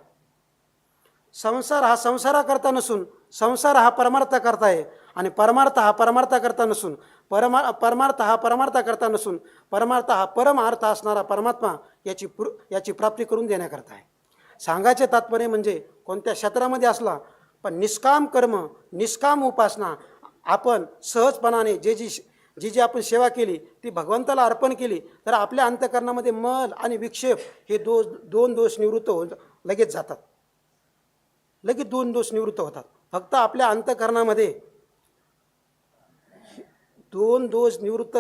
संसार हा संसाराकरता नसून संसार हा परमार्थाकरता आहे आणि परमार्थ हा परमार्थाकरता नसून परमार्थ हा परमार्थाकरता नसून परमार्थ हा परमार्थ असणारा परमात्मा याची प्राप्ती करून देण्याकरता आहे. सांगायचे तात्पर्य म्हणजे कोणत्या क्षेत्रामध्ये असला पण निष्काम कर्म निष्काम उपासना आपण सहजपणाने जी आपण सेवा केली ती भगवंताला अर्पण केली तर आपल्या अंतःकरणामध्ये मल आणि विक्षेप हे दोन दोष निवृत्त लगेच जातात. लगेच 2 दोष निवृत्त होतात. फक्त आपल्या अंतःकरणामध्ये 2 दोष निवृत्त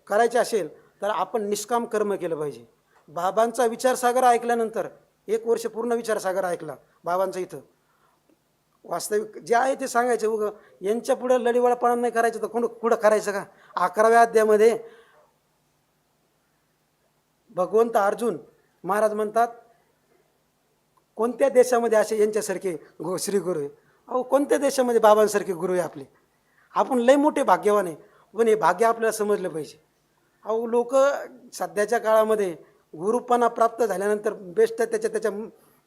करायचे असेल तर आपण निष्काम कर्म केलं पाहिजे. बाबांचा विचारसागर ऐकल्यानंतर 1 वर्ष पूर्ण विचारसागर ऐकला बाबांचा. इथं वास्तविक जे आहे ते सांगायचं. उगं यांच्या पुढं लढीवाळपणा नाही करायचं तर कुठं करायचं का? 11व्या अध्यायामध्ये भगवंत अर्जुन महाराज म्हणतात कोणत्या देशामध्ये असे यांच्यासारखे श्री गुरु आहे? अहो कोणत्या देशामध्ये बाबांसारखे गुरु आहे आपले? आपण लय मोठे भाग्यवान आहे, पण हे भाग्य आपल्याला समजलं पाहिजे. अहो लोक सध्याच्या काळामध्ये गुरुपणा प्राप्त झाल्यानंतर बेस्ट त्याच्या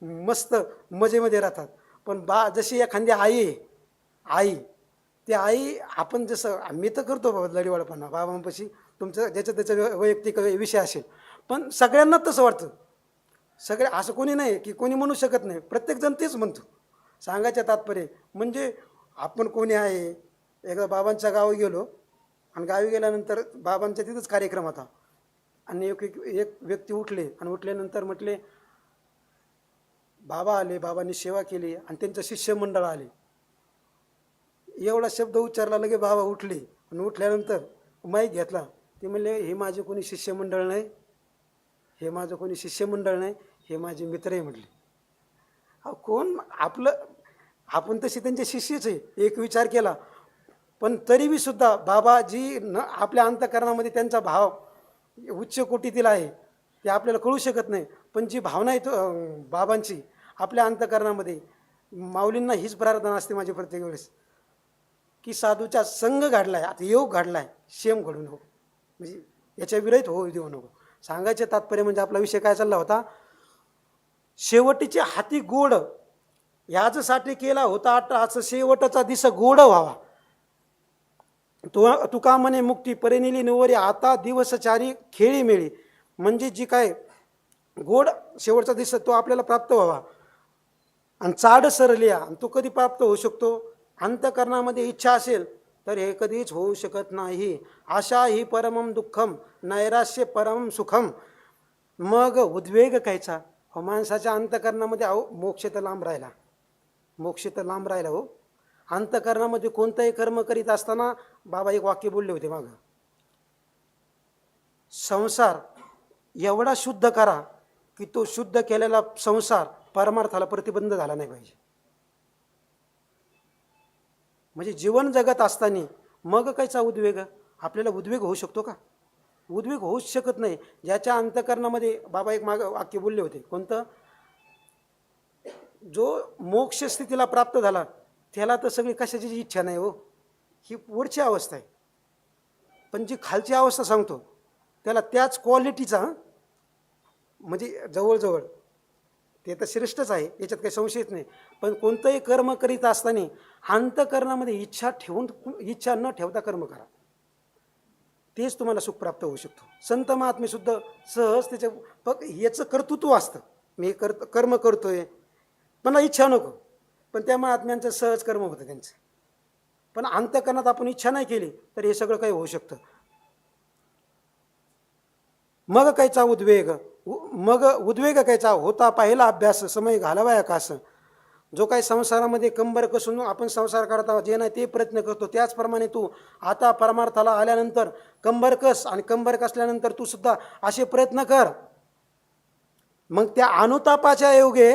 मस्त मजेमध्ये राहतात. पण जशी एखादी आई ती आई आपण जसं मी तर करतो बाबा लढीवाळपणा बाबांपाशी तुमचं ज्याचं त्याचा वैयक्तिक विषय असेल, पण सगळ्यांना तसं वाटतं. सगळे असं कोणी नाही की कोणी म्हणू शकत नाही, प्रत्येकजण तेच म्हणतो. सांगायचं तात्पर्य म्हणजे आपण कोणी आहे. एकदा बाबांच्या गावी गेलो आणि गावी गेल्यानंतर बाबांच्या तिथंच कार्यक्रम होता आणि एक व्यक्ती उठले आणि उठल्यानंतर म्हटले बाबा आले, बाबांनी सेवा केली आणि त्यांचं शिष्यमंडळ आले. एवढा शब्द उच्चारला लगे बाबा उठले आणि उठल्यानंतर माईक घेतला. ते म्हणले हे माझे कोणी शिष्यमंडळ नाही, हे माझं कोणी शिष्यमंडळ नाही, हे माझे मित्र आहे म्हटले. हा कोण आपलं, आपण तशी त्यांचे शिष्यच आहे. एक विचार केला पण तरी बी सुद्धा बाबाजी न आपल्या अंतःकरणामध्ये त्यांचा भाव उच्च कोटीतील आहे ते आपल्याला कळू शकत नाही. पण जी भावना आहे तो बाबांची आपल्या अंतःकरणामध्ये, माऊलींना हीच प्रार्थना असते माझी प्रत्येक वेळेस की साधूचा संघ घडला आहे, आता योग घडला आहे, शेम घडू नको, म्हणजे याच्या विरहित होऊ देऊ नको. सांगायचे तात्पर्य म्हणजे आपला विषय काय चालला होता, शेवटीचे हाती गोड याचसाठी केला होता असं शेवटचा दिस गोड व्हावा. तुका म्हणे मुक्ती परिनिली निवरी आता दिवसचारी खेळी मिळी. म्हणजे जी काय गोड शेवटचा दिस तो आपल्याला प्राप्त व्हावा. आणि चाड सरलिया, आणि तो कधी प्राप्त होऊ शकतो, अंतःकरणामध्ये इच्छा असेल तर हे कधीच होऊ शकत नाही. आशा ही परमम दुःखम नैराश्य परमम सुखम. मग उद्वेग कायचा हो माणसाच्या अंतःकरणामध्ये. अहो मोक्ष तर लांब राहिला, मोक्ष तर लांब राहिला हो. अंतःकरणामध्ये कोणतंही कर्म करीत असताना बाबा एक वाक्य बोलले होते मागं, संसार एवढा शुद्ध करा की तो शुद्ध केलेला संसार परमार्थाला प्रतिबंध झाला नाही पाहिजे. म्हणजे जीवन जगत असताना मग कायचा उद्वेग, आपल्याला उद्वेग होऊ शकतो का? उद्वेग होऊच शकत नाही. ज्याच्या अंतःकरणामध्ये बाबा एक मागं वाक्य बोलले होते, कोणतं, जो मोक्ष स्थितीला प्राप्त झाला त्याला तर सगळी कशाची इच्छा नाही हो, ही वरची अवस्था आहे. पण जी खालची अवस्था सांगतो त्याला त्याच क्वालिटीचा, म्हणजे जवळजवळ ते तर श्रेष्ठच आहे, याच्यात काही संशयच नाही. पण कोणतंही कर्म करीत असताना अंतःकरणामध्ये इच्छा न ठेवता कर्म करा, तेच तुम्हाला सुख प्राप्त होऊ शकतो. संत महात्मे सुद्धा सहज त्याच्या याचं कर्तृत्व असतं, मी कर्म करतोय मला इच्छा नको, पण त्या महात्म्यांचं सहज कर्म होतं त्यांचं. पण अंतःकरणात आपण इच्छा नाही केली तर हे सगळं काही होऊ शकतं. मग कायचा उद्वेग, मग उद्वेग कायचा होता पाहिला अभ्यास समय घालवाया कास. जो काही संसारामध्ये कंबर कसून आपण संसार करता जे नाही ते प्रयत्न करतो, त्याचप्रमाणे तू आता परमार्थाला आल्यानंतर कंबर कस, आणि कंबर कसल्यानंतर तू सुद्धा असे प्रयत्न कर. मग त्या अनुतापाच्या योगे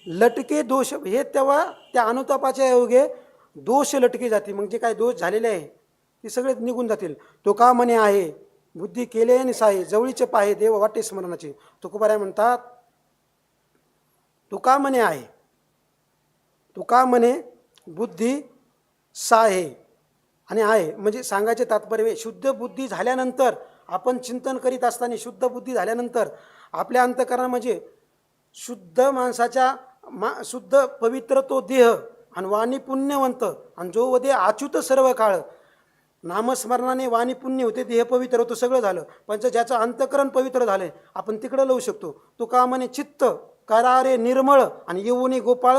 लटके दोष, हे तेव्हा त्या अनुतापाच्या योगे दोष लटके जातील. मग जे काही दोष झालेले आहे ते सगळे निघून जातील. तो का म्हणे आहे बुद्धी केले निसाई जवळीचे पाहे देव वाटे स्मरणाचे. तुकोबाराय म्हणतात, तुका म्हणे आहे, तुका म्हणे बुद्धी साहे आणि आहे, म्हणजे सांगायचे तात्पर्य शुद्ध बुद्धी झाल्यानंतर, आपण चिंतन करीत असताना शुद्ध बुद्धी झाल्यानंतर आपल्या अंतःकरणामध्ये म्हणजे शुद्ध माणसाच्या शुद्ध पवित्र तो देह आणि वाणी पुण्यवंत, आणि जो वदे अच्युत सर्व काळ. नामस्मरणाने वाणी पुण्य होते, देह पवित्र होतो, सगळं झालं. पण ज्याचं अंतःकरण पवित्र झालंय आपण तिकडं लावू शकतो. तो का म्हणे चित्त करारे निर्मळ आणि येऊने गोपाळ,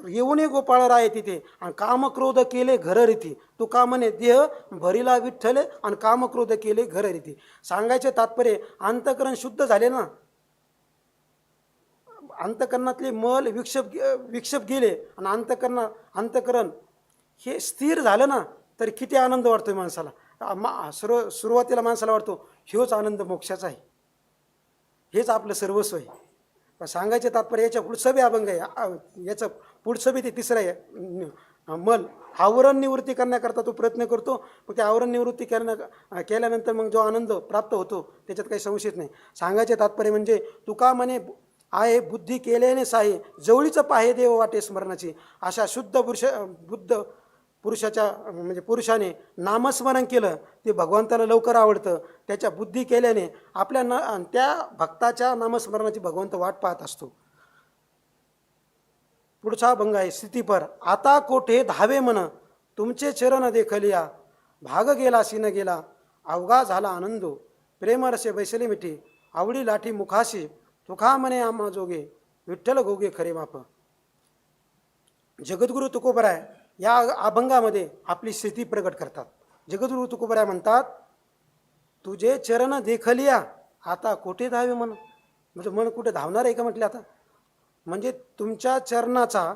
येऊने गोपाळ राय तिथे, आणि कामक्रोध केले घर रीती. तो का म्हणे देह भरीला विठ्ठले आणि कामक्रोध केले घर रीती. सांगायचे तात्पर्य अंतःकरण शुद्ध झाले ना, अंतःकरणातले मल विक्षेप गेले आणि अंतःकरण हे स्थिर झालं ना, तर किती आनंद वाटतोय माणसाला. सुरुवातीला माणसाला वाटतो ह्योच आनंद मोक्षाचा आहे, हेच आपलं सर्वस्व आहे. पण सांगायचे तात्पर्य याच्या पुढचं बी अभंग आहे, याचं पुढचं बी ते तिसरं आहे. मल आवरण निवृत्ती करण्याकरता तो प्रयत्न करतो, मग ते आवरण निवृत्ती केल्यानंतर मग जो आनंद प्राप्त होतो त्याच्यात काही संशयच नाही. सांगायचे तात्पर्य म्हणजे तुका म्हणे आहे बुद्धी केल्याने साहे जवळीचं पाहे देव वाटे स्मरणाची. अशा बुद्ध पुरुषाच्या म्हणजे पुरुषाने नामस्मरण केलं ते भगवंताला लवकर आवडतं. त्याच्या बुद्धी केल्याने आपल्या त्या भक्ताच्या नामस्मरणाची भगवंत वाट पाहत असतो. पुढचा भंग आहे स्थितीपर. आता कोठे धावे मन तुमचे चरण देखलिया, भाग गेला सीन गेला अवघा झाला आनंदो. प्रेम रसे बैसले मिठी आवडी लाठी मुखाशी तुका म्हणे आम्हा जोगे विठ्ठल गोगे खरे माप. जगद्गुरु तुकोबराय या अभंगामध्ये आपली स्थिती प्रकट करतात. जगद्गुरु तुकोबराय म्हणतात, तुझे चरण देखलिया आता कोठे धावे मन. म्हणजे मन कुठे धावणार आहे का म्हटले आता. म्हणजे तुमच्या चरणाचा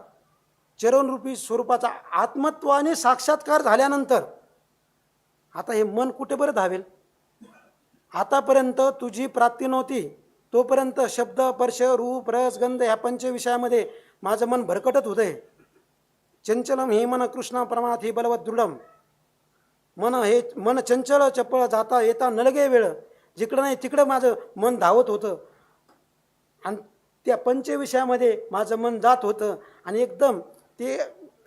चरणरूपी स्वरूपाचा आत्मत्वाने साक्षात्कार झाल्यानंतर आता हे मन कुठे बरं धावेल. आतापर्यंत तुझी प्राप्ती नव्हती, तोपर्यंत शब्द स्पर्श रूप रस गंध ह्या पंचविषयामध्ये माझं मन भरकटत होतंय. चंचलम हे मन कृष्णा प्रमाणात हे बलवत दृढम. हे मन चंचल चपळ जाता येता नलगे वेळ. जिकडं नाही तिकडं माझं मन धावत होतं आणि त्या पंचविषयामध्ये माझं मन जात होतं आणि एकदम ते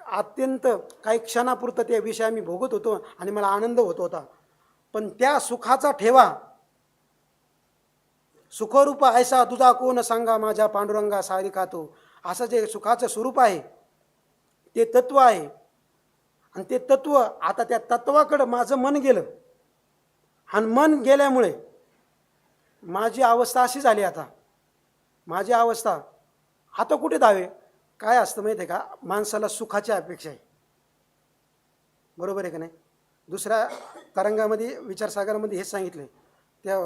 अत्यंत काही क्षणापुरतं त्या विषया मी भोगत होतो आणि मला आनंद होत होता. पण त्या सुखाचा ठेवा सुखरूप ऐसा तुझा कोण सांगा माझ्या पांडुरंगा सारिका तो. असं जे सुखाचं स्वरूप आहे ते तत्व आहे आणि ते तत्व आता त्या तत्वाकडं माझं मन गेलं आणि मन गेल्यामुळे माझी अवस्था अशी झाली. आता माझी अवस्था आता कुठे धावे. काय असतं माहिती आहे का, माणसाला सुखाची अपेक्षा आहे. बरोबर आहे का नाही. दुसऱ्या तरंगामध्ये विचारसागरामध्ये हेच सांगितलं. त्या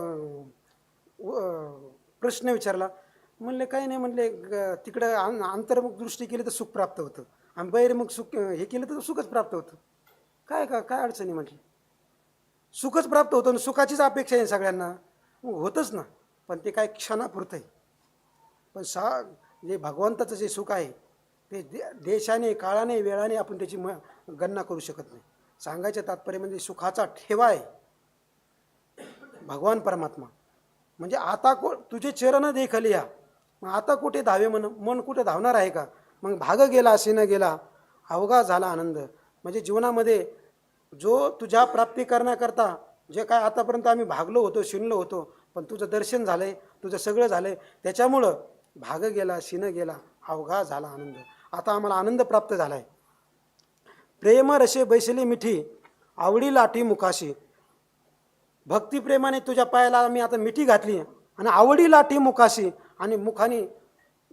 प्रश्न विचारला, म्हणले काही नाही, म्हणले तिकडं अंतर्मुख दृष्टी केली तर सुख प्राप्त होतं आणि बहिर्मुख सुख हे केलं तर सुखच प्राप्त होतं. काय अडचणी म्हटली. सुखच प्राप्त होतं, सुखाचीच अपेक्षा आहे सगळ्यांना, होतच ना. पण ते काय क्षणापुरतं आहे. पण जे भगवंताचं जे सुख आहे ते देशाने काळाने वेळाने आपण त्याची गणना करू शकत नाही. सांगायचं तात्पर्य म्हणजे सुखाचा ठेवा आहे भगवान परमात्मा. म्हणजे आता तुझे चरण देखलिया, मग आता कुठे धावे मन कुठे धावणार आहे का. मग भाग गेला असे न गेला अवघा झाला आनंद. म्हणजे जीवनामध्ये जो तुझ्या प्राप्ती करण्याकरता जे काय आतापर्यंत आम्ही भागलो होतो शिनलो होतो, पण तुझं दर्शन झालं आहे, तुझं सगळं झालं आहे, त्याच्यामुळं भाग गेला शिन गेला अवघा झाला आनंद. आता आम्हाला आनंद प्राप्त झाला आहे. प्रेम रसे बैसली मिठी आवडी लाठी मुखाशी. भक्तिप्रेमाने तुझ्या पायाला आम्ही आता मिठी घातली आणि आवडी लाठी मुखाशी आणि मुखाने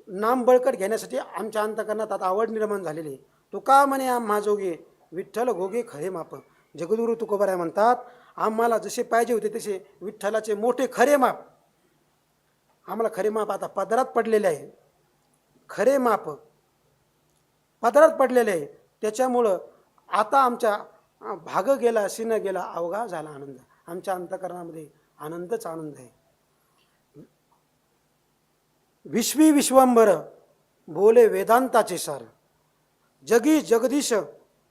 नाम बळकट घेण्यासाठी आमच्या अंतकरणात आता आवड निर्माण झालेली. तुका म्हणे आम्हा जोगे विठ्ठल घोगे खरे माप. जगद्गुरु तुकोबराय म्हणतात, आम्हाला जसे पाहिजे होते तसे विठ्ठलाचे मोठे खरे माप. आम्हाला खरे माप आता पदरात पडलेले आहे. खरे माप पदरात पडलेले आहे. त्याच्यामुळं आता आमच्या भाग गेला शिन गेला अवघा झाला आनंद. आमच्या अंतकरणामध्ये आनंदच आनंद आहे. विश्वी विश्वंभर बोले वेदांताचे सार. जगी जगदीश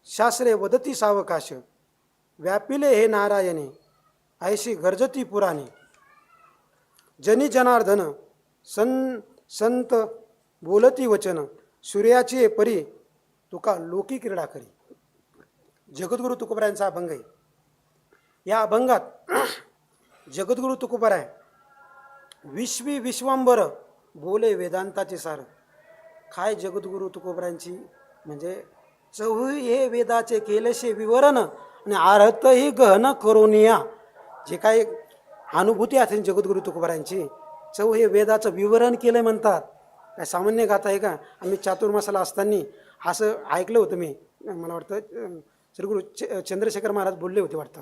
शास्त्रे वदती सावकाश. व्यापिले हे नारायणे ऐशी गरजती पुराणे. जनी जनार्दन संत बोलती वचन. सूर्याची परी तुका लोकी क्रीडा करी. जगद्गुरु तुकोबरायांचा अभंग आहे. या अभंगात जगद्गुरु तुकोबराय विश्वी विश्वंभर बोले वेदांताचे सार. काय जगद्गुरु तुकोबरायांची म्हणजे चौही हे वेदाचे केलेशे विवरण आणि अर्थ गहन करोनिया. जे काही अनुभूती असेल जगद्गुरु तुकोबरायांची, चौही वेदाचं विवरण केलं म्हणतात. काय सामान्य गाथा आहे का. आम्ही चातुर्मासाला असताना असं ऐकलं होतं मी. मला वाटतं श्रीगुरु चंद्रशेखर महाराज बोलले होते वाटतं.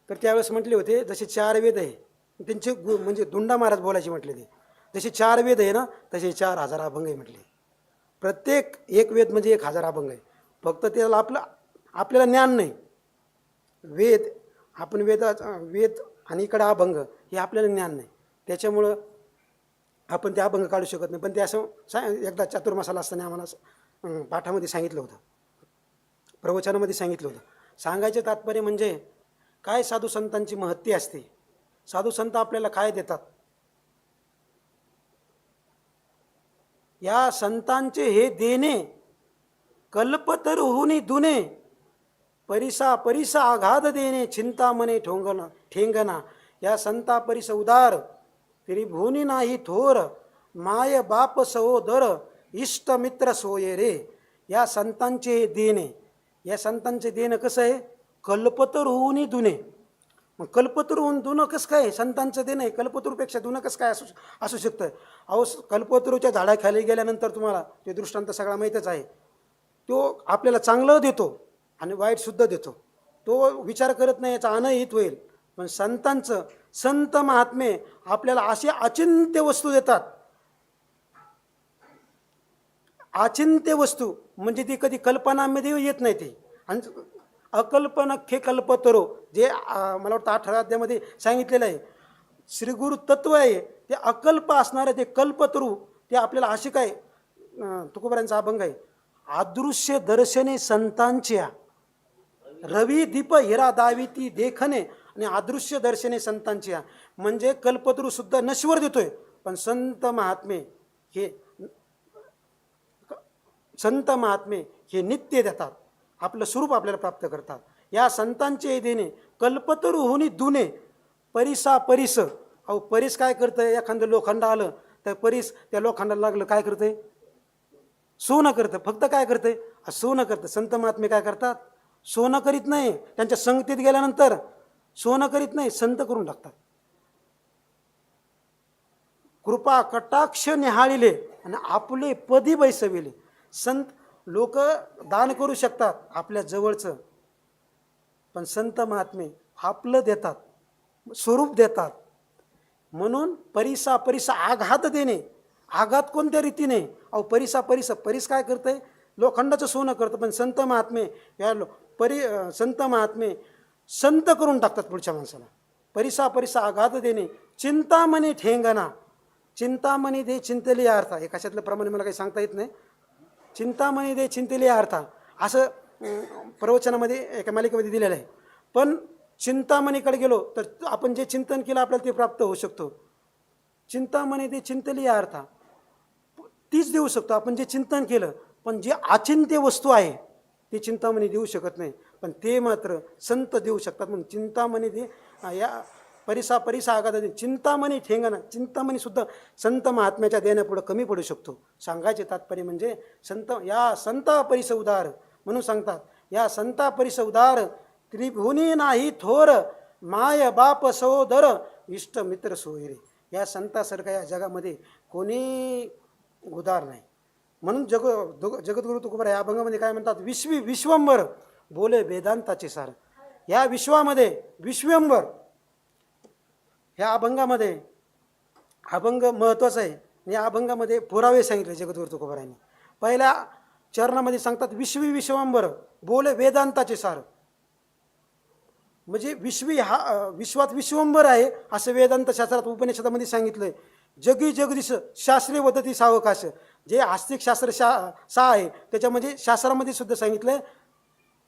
तर त्यावेळेस म्हटले होते जसे 4 वेद आहे त्यांचे म्हणजे दुंडा महाराज बोलायचे म्हटले. ते जसे 4 वेद आहे ना तसे 4000 अभंग आहे म्हटले. प्रत्येक एक वेद म्हणजे 1000 अभंग आहे. फक्त त्याला आपल्याला ज्ञान नाही. वेद आपण वेद आणि इकडं अभंग हे आपल्याला ज्ञान नाही. त्याच्यामुळं आपण ते अभंग काढू शकत नाही. पण ते असं एकदा चातुर्मासाला असताना आम्हाला पाठामध्ये सांगितलं होतं, प्रवचनामध्ये सांगितलं होतं. सांगायचे तात्पर्य म्हणजे काय साधू संतांची महत्ती असते. साधू संत आपल्याला काय देतात. या संतांचे हे देणे कल्पतर होऊनी दुने. परिसा परिसा आघात देणे चिंतामणे ठेंगणा. या संता परिस उदार त्रिभुवनी नाही थोर. माय बाप सहोदर इष्ट मित्र सोये रे. या संतांचे देणे, या संतांचे देणं कसं आहे, कल्पतर होऊनी दुने. मग कल्पतरूहून दुनं कसं काय संतांचं ते नाही, कल्पतरूपेक्षा दुनं कसं काय असू शकतं? अहो कल्पतरूच्या झाडाखाली गेल्यानंतर तुम्हाला ते दृष्टांत सगळा माहीतच आहे. तो आपल्याला चांगलं देतो आणि वाईटसुद्धा देतो. तो विचार करत नाही याचा अनहित होईल. पण संतांचं संत महात्मे आपल्याला अशी अचिंत्य वस्तू देतात. अचिंत्य वस्तू म्हणजे ती कधी कल्पनामध्ये येत नाही ती. आणि अकल्पनख्य कल्पतरो जे मला वाटतं 18 अध्यायामध्ये सांगितलेलं आहे. श्रीगुरु तत्व आहे ते अकल्प असणारे ते कल्पतरू ते आपल्याला असे काय तुकोबारांचा अभंग आहे. अदृश्य दर्शने संतांच्या रवी दीप हिरा दाविती देखणे आणि अदृश्य दर्शने संतांच्या म्हणजे कल्पतरू सुद्धा नश्वर देतोय. पण संत महात्मे हे नित्य देतात. आपलं स्वरूप आपल्याला प्राप्त करतात. या संतांचे देणे कल्पतरू होणी दुने परिसा परिस. अहो परिस काय करतंय? एखादं लोखंड आलं तर परिस त्या लोखंडाला लागलं काय करतंय? सोनं करतं. फक्त काय करतंय? सोनं करतं. संत महात्मे काय करतात? सोनं करीत नाही. त्यांच्या संगतीत गेल्यानंतर सोनं करीत नाही, संत करून टाकतात. कृपा कटाक्ष निहाळिले आणि आपले पदी बैसविले. संत लोक दान करू शकतात आपल्या जवळचं, पण संत महात्मे आपलं देतात, स्वरूप देतात. म्हणून परिसा परिसा आघात देणे. आघात कोणत्या रीतीने? अहो परिस काय करतंय? लोखंडाचं सोनं करतं. पण संत महात्मे संत महात्मे संत करून टाकतात पुढच्या माणसाला. परिसा परिसा आघात देणे. चिंतामणी ठेंगणा. चिंतामणी दे चिंतली अर्थ. हे कशातलं प्रमाणे मला काही सांगता येत नाही. चिंतामणी दे चिंतली अर्थ असं प्रवचनामध्ये एका मालिकेमध्ये दिलेलं आहे. पण चिंतामणीकडे गेलो तर आपण जे चिंतन केलं आपल्याला ते प्राप्त होऊ शकतो. चिंतामणी दे चिंतली अर्थ तीच देऊ शकतो आपण जे चिंतन केलं. पण जे अचिंत्य वस्तू आहे ती चिंतामणी देऊ शकत नाही, पण ते मात्र संत देऊ शकतात. म्हणून चिंतामणी दे या परिसा आघात दे. चिंतामणी ठेंगणा. चिंतामणी सुद्धा संत महात्म्याच्या देण्यापुढं कमी पडू शकतो. सांगायचे तात्पर्य म्हणजे या संता परिस उदार म्हणून सांगतात. या संता परिस उदार त्रिभुनी नाही थोर माय बाप सहोदर इष्ट मित्र सोयरे. या संतासारखा या जगामध्ये कोणी उदार नाही. म्हणून जगद्गुरु तुकोबार या अभंगामध्ये काय म्हणतात? विश्वंभर बोले वेदांताचे सार. या विश्वामध्ये विश्वंभर ह्या अभंगामध्ये अभंग महत्त्वाचा आहे. या अभंगामध्ये पुरावे सांगितले जगद्गुरु तुकोबारांनी. पहिल्या चरणामध्ये सांगतात विश्वंभर बोले वेदांताचे सार. म्हणजे विश्वात विश्वंभर आहे असं वेदांत शास्त्रात उपनिषदामध्ये सांगितलंय. जगी जगदीश शास्त्रीय वदती सावकाश. जे आस्तिक शास्त्र सा आहे त्याच्यामध्ये शास्त्रामध्ये सुद्धा सांगितलंय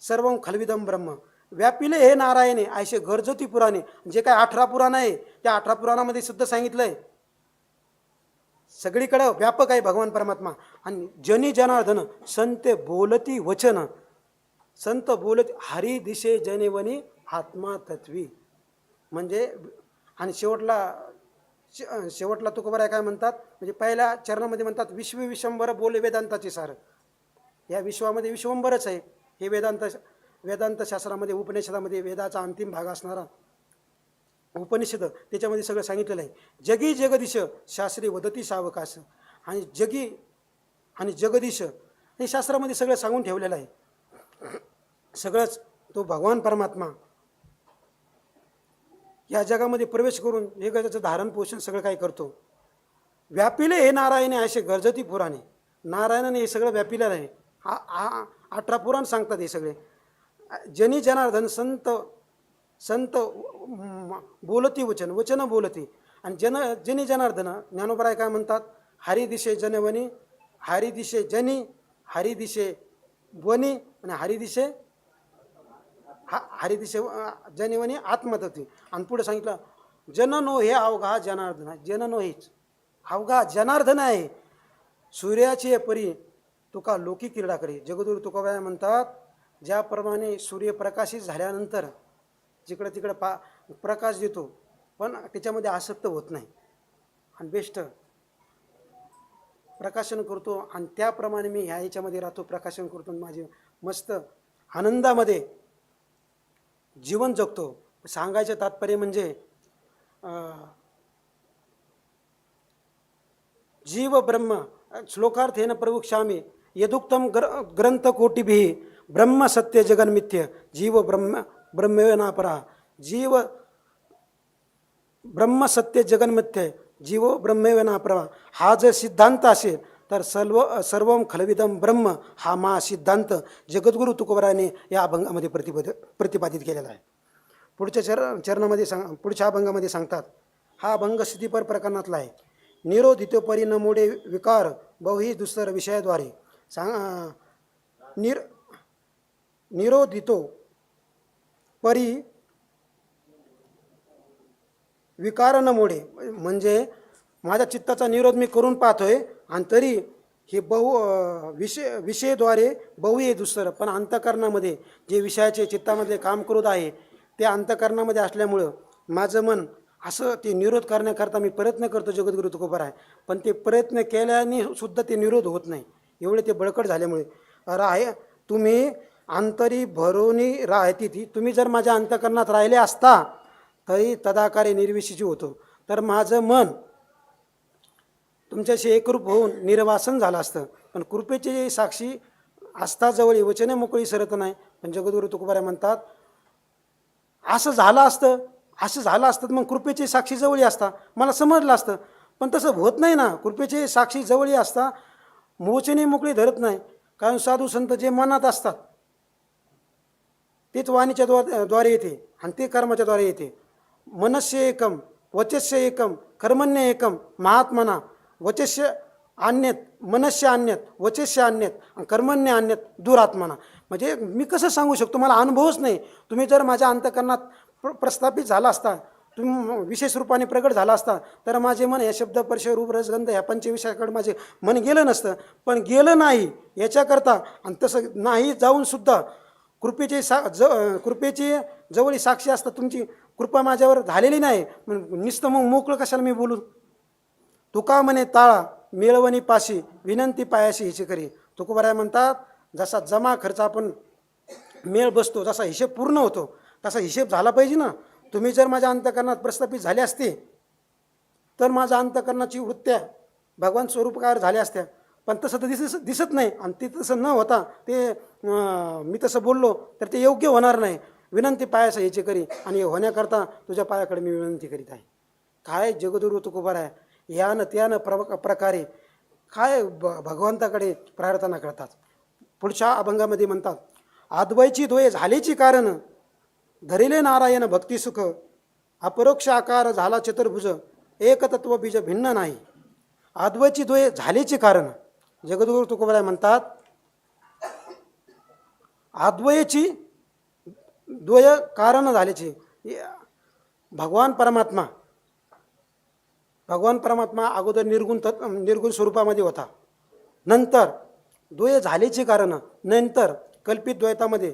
सर्वं खलविदं ब्रह्म व्यापिले हे नारायणे ऐसे गरजती पुराणे. जे काय 18 पुराण आहे त्या 18 पुराणामध्ये सुद्धा सांगितलंय सगळीकडं व्यापक आहे भगवान परमात्मा. आणि जनी जनार्दन संत बोलती वचन. संत बोलत हरी दिशे जनेवनी आत्मा तत्वी. म्हणजे आणि शेवटला तुकोबार काय म्हणतात? म्हणजे पहिल्या चरणामध्ये म्हणतात विश्वंभर बोले वेदांताचे सार. या विश्वामध्ये विश्वंभरच आहे. हे वेदांत शास्त्रामध्ये उपनिषदामध्ये वेदाचा अंतिम भाग असणारा उपनिषद त्याच्यामध्ये सगळं सांगितलेलं आहे. जगी जगदीश शास्त्री वदती सावकाश. आणि जगी आणि जगदीश हे शास्त्रामध्ये सगळं सांगून ठेवलेलं आहे. सगळंच तो भगवान परमात्मा या जगामध्ये प्रवेश करून हे त्याचं धारण पोषण सगळं काय करतो. व्यापिले हे नारायणे असे गरजती पुराणे. नारायणाने हे सगळं व्यापिलेलं आहे. 18 पुराण सांगतात हे सगळे. जनी जनार्दन संत बोलती वचन बोलती. आणि जनी जनार्दन ज्ञानोबराय काय म्हणतात? हरी दिशे जनवनी हरी दिशे जनी हरी दिशे वनी आणि हरी दिशे जनिवनी आत्मतत्वी. आणि पुढे सांगितलं जननो हे अवघा जनार्दन. जननो हेच अवघा जनार्दन आहे. सूर्याची परी तुका लोकी क्रीडा करी. जगद्गुरु तुकोबाराय म्हणतात ज्याप्रमाणे सूर्य प्रकाशित झाल्यानंतर जिकडं तिकडं प्रकाश देतो पण त्याच्यामध्ये आसक्त होत नाही आणि बेस्ट प्रकाशन करतो. आणि त्याप्रमाणे मी ह्या याच्यामध्ये राहतो, प्रकाशन करतो, माझे मस्त आनंदामध्ये जीवन जगतो. सांगायचं तात्पर्य म्हणजे जीव ब्रह्म श्लोकार्थेन प्रवक्ष्यामि यदुक्तम ग्रंथ कोटिभिः ब्रह्म सत्य जगन्मिथ्य जीव ब्रह्मेनापरा जीव ब्रह्म सत्य जगन्मिथ्य जीव ब्रह्मेनापरा हा जर सिद्धांत असेल तर सर्वम खलविदम ब्रह्म हा मा सिद्धांत जगद्गुरु तुकोबराने या अभंगामध्ये प्रतिपादित केलेला आहे. पुढच्या चरणामध्ये पुढच्या अभंगामध्ये सांगतात, हा अभंग स्थितीपर प्रकरणातला आहे. निरोधितो परी न मोडे विकार बहुही दुसर विषयाद्वारे निरोधितो परी विकार न मोडे म्हणजे माझ्या चित्ताचा निरोध मी करून पाहतोय आणि तरी हे विषयद्वारे बहुही दुसरं, पण अंतकरणामध्ये जे विषयाचे चित्तामधले काम करत आहे ते अंतकरणामध्ये असल्यामुळं माझं मन असं ते निरोध करण्याकरता मी प्रयत्न करतो जगद्गुरु तुकोबर आहे, पण ते प्रयत्न केल्याने सुद्धा ते निरोध होत नाही. एवढे ते बळकट झाल्यामुळे राहे तुम्ही अंतरी भरोनी राहती ती तुम्ही जर माझ्या अंतकरणात राहिले असता तरी तदाकारे निर्विशेषी होतो, तर माझं मन तुमच्याशी एकरूप होऊन निर्वासन झालं असतं. पण कृपेची साक्षी असता जवळ वचने मोकळी सरत नाही. पण जगद्गुरु तुकोबारा म्हणतात असं झालं असतं मग कृपेची साक्षी जवळी असता मला समजलं असतं, पण तसं होत नाही ना. कृपेची साक्षी जवळी असता मोचने मोकळी धरत नाही, कारण साधू संत जे मनात असतात तेच वाणीच्या द्वारे येते आणि ते कर्माच्या द्वारे येते. मनस्य एकम वचस्य एकम कर्मण्य एकम महात्मना वचस्य अन्यत मनस्य अन्यत वचस्य अन्यत कर्मण्य अन्यत दुरात्मना. म्हणजे मी कसं सांगू शकतो, मला अनुभवच नाही. तुम्ही जर माझ्या अंतकरणात प्रस्थापित झाला असता, तुम्ही विशेष रूपाने प्रगट झाला असता तर माझे मन या शब्द स्पर्श रूप रसगंध ह्या पंचविषयाकडे माझे मन गेलं नसतं. पण गेलं नाही याच्याकरता आणि तसं नाही जाऊन सुद्धा कृपेची कृपेची जवळी साक्षी असता तुमची कृपा माझ्यावर झालेली नाही, नुसतं मग मोकळं कशाला मी बोलू. तुका म्हणे ताळा मिळवणी पाशी विनंती पायाशी हिची करी. तुकोबाराय म्हणतात जसा जमा खर्च आपण मेळ बसतो, जसा हिशेब पूर्ण होतो तसा हिशेब झाला पाहिजे ना. तुम्ही जर माझ्या अंतकरणात प्रस्थापित झाले असते तर माझ्या अंतकरणाची वृत्त्या भगवान स्वरूपकार झाल्या असत्या, पण तसं तर दिसत नाही. आणि ते तसं न होता ते मी तसं बोललो तर ते योग्य होणार नाही. विनंती पायास याची करी आणि होण्याकरता तुझ्या पायाकडे मी विनंती करीत आहे. काय जगद्गुरु तुकोबार आहे यानं त्यानं प्रकारे काय भगवंताकडे प्रार्थना करतात. पुढच्या अभंगामध्ये म्हणतात, अद्वैची द्वय झालेची कारण धरिले नारायण भक्तिसुख अपरोक्ष आकार झाला चतुर्भुज एकतत्व बीज भिन्न नाही. अद्वैची द्वय झालेची कारण जगद्गुरु तुकोबार म्हणतात अद्वयची द्वय कारण झाल्याची. भगवान परमात्मा अगोदर निर्गुण स्वरूपामध्ये होता, नंतर द्वय झाल्याची कारण नंतर कल्पित द्वैतामध्ये